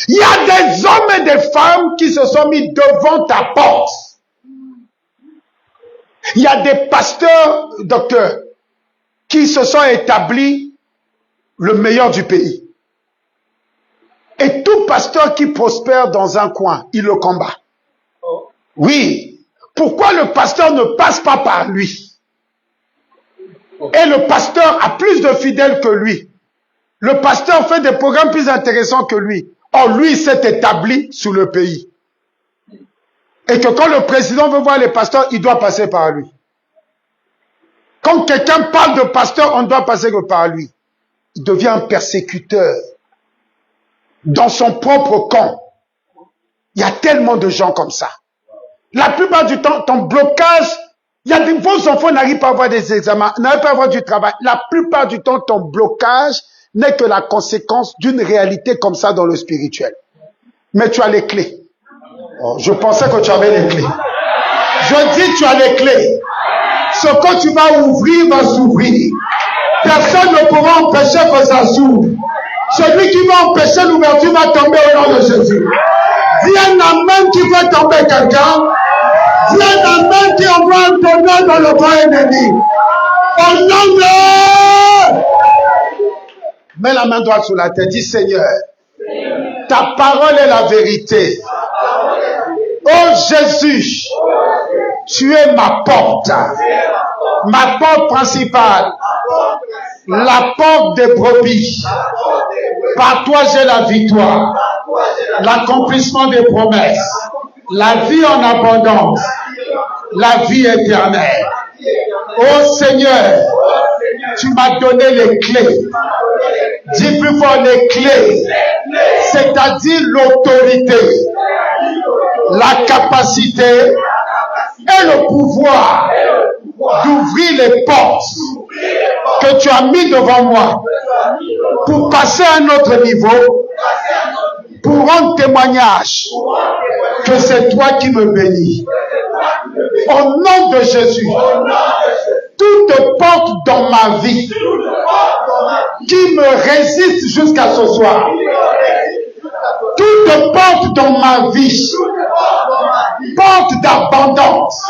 Il y a des hommes et des femmes qui se sont mis devant ta porte. Il y a des pasteurs, docteurs, qui se sont établis le meilleur du pays. Et tout pasteur qui prospère dans un coin, il le combat. Oui. Pourquoi le pasteur ne passe pas par lui? Et le pasteur a plus de fidèles que lui. Le pasteur fait des programmes plus intéressants que lui. Or, lui, il s'est établi sous le pays. Et que quand le président veut voir les pasteurs, il doit passer par lui. Quand quelqu'un parle de pasteur, on doit passer que par lui. Il devient un persécuteur. Dans son propre camp. Il y a tellement de gens comme ça. La plupart du temps, ton blocage, il y a vos enfants n'arrivent pas à avoir des examens, n'arrivent pas à avoir du travail. La plupart du temps, ton blocage n'est que la conséquence d'une réalité comme ça dans le spirituel. Mais tu as les clés. Oh, je pensais que tu avais les clés. Je dis tu as les clés. Ce que tu vas ouvrir va s'ouvrir. Personne ne pourra empêcher que ça s'ouvre. Celui qui va empêcher l'ouverture va tomber au nom de Jésus. Dis un amen qui va tomber quelqu'un. Dis un amen qui envoie un tonnerre dans le bras ennemi. Au nom de... Mets la main droite sur la tête. Dis Seigneur, ta parole est la vérité. Oh Jésus, tu es ma porte principale, la porte des brebis. Par toi j'ai la victoire, l'accomplissement des promesses, la vie en abondance, la vie éternelle. Oh Seigneur, tu m'as donné les clés. Dis plus fort les clés, c'est-à-dire l'autorité, la capacité et le pouvoir d'ouvrir les portes que tu as mis devant moi pour passer à un autre niveau, pour rendre témoignage que c'est toi qui me bénis. Au nom de Jésus, toute porte dans ma vie qui me résiste jusqu'à ce soir, toute porte dans ma vie, porte d'abondance,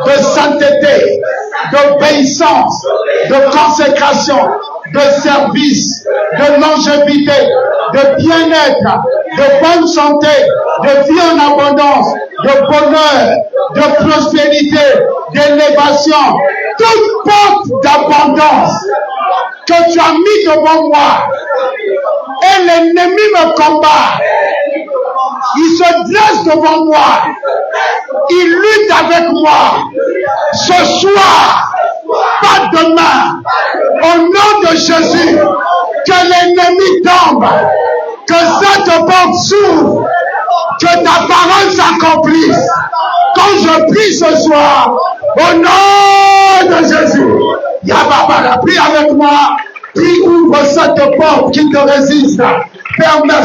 de sainteté, d'obéissance, de consécration, de service, de longévité, de bien-être, de bonne santé, de vie en abondance, de bonheur, de prospérité, d'élévation, toute porte d'abondance que tu as mis devant moi, et l'ennemi me combat. Il se dresse devant moi. Il lutte avec moi. Ce soir, pas demain, au nom de Jésus, que l'ennemi tombe, que cette porte s'ouvre, que ta parole s'accomplisse. Quand je prie ce soir, au nom de Jésus, Yababa, prie avec moi, prie, ouvre cette porte qui te résiste. Père, merci.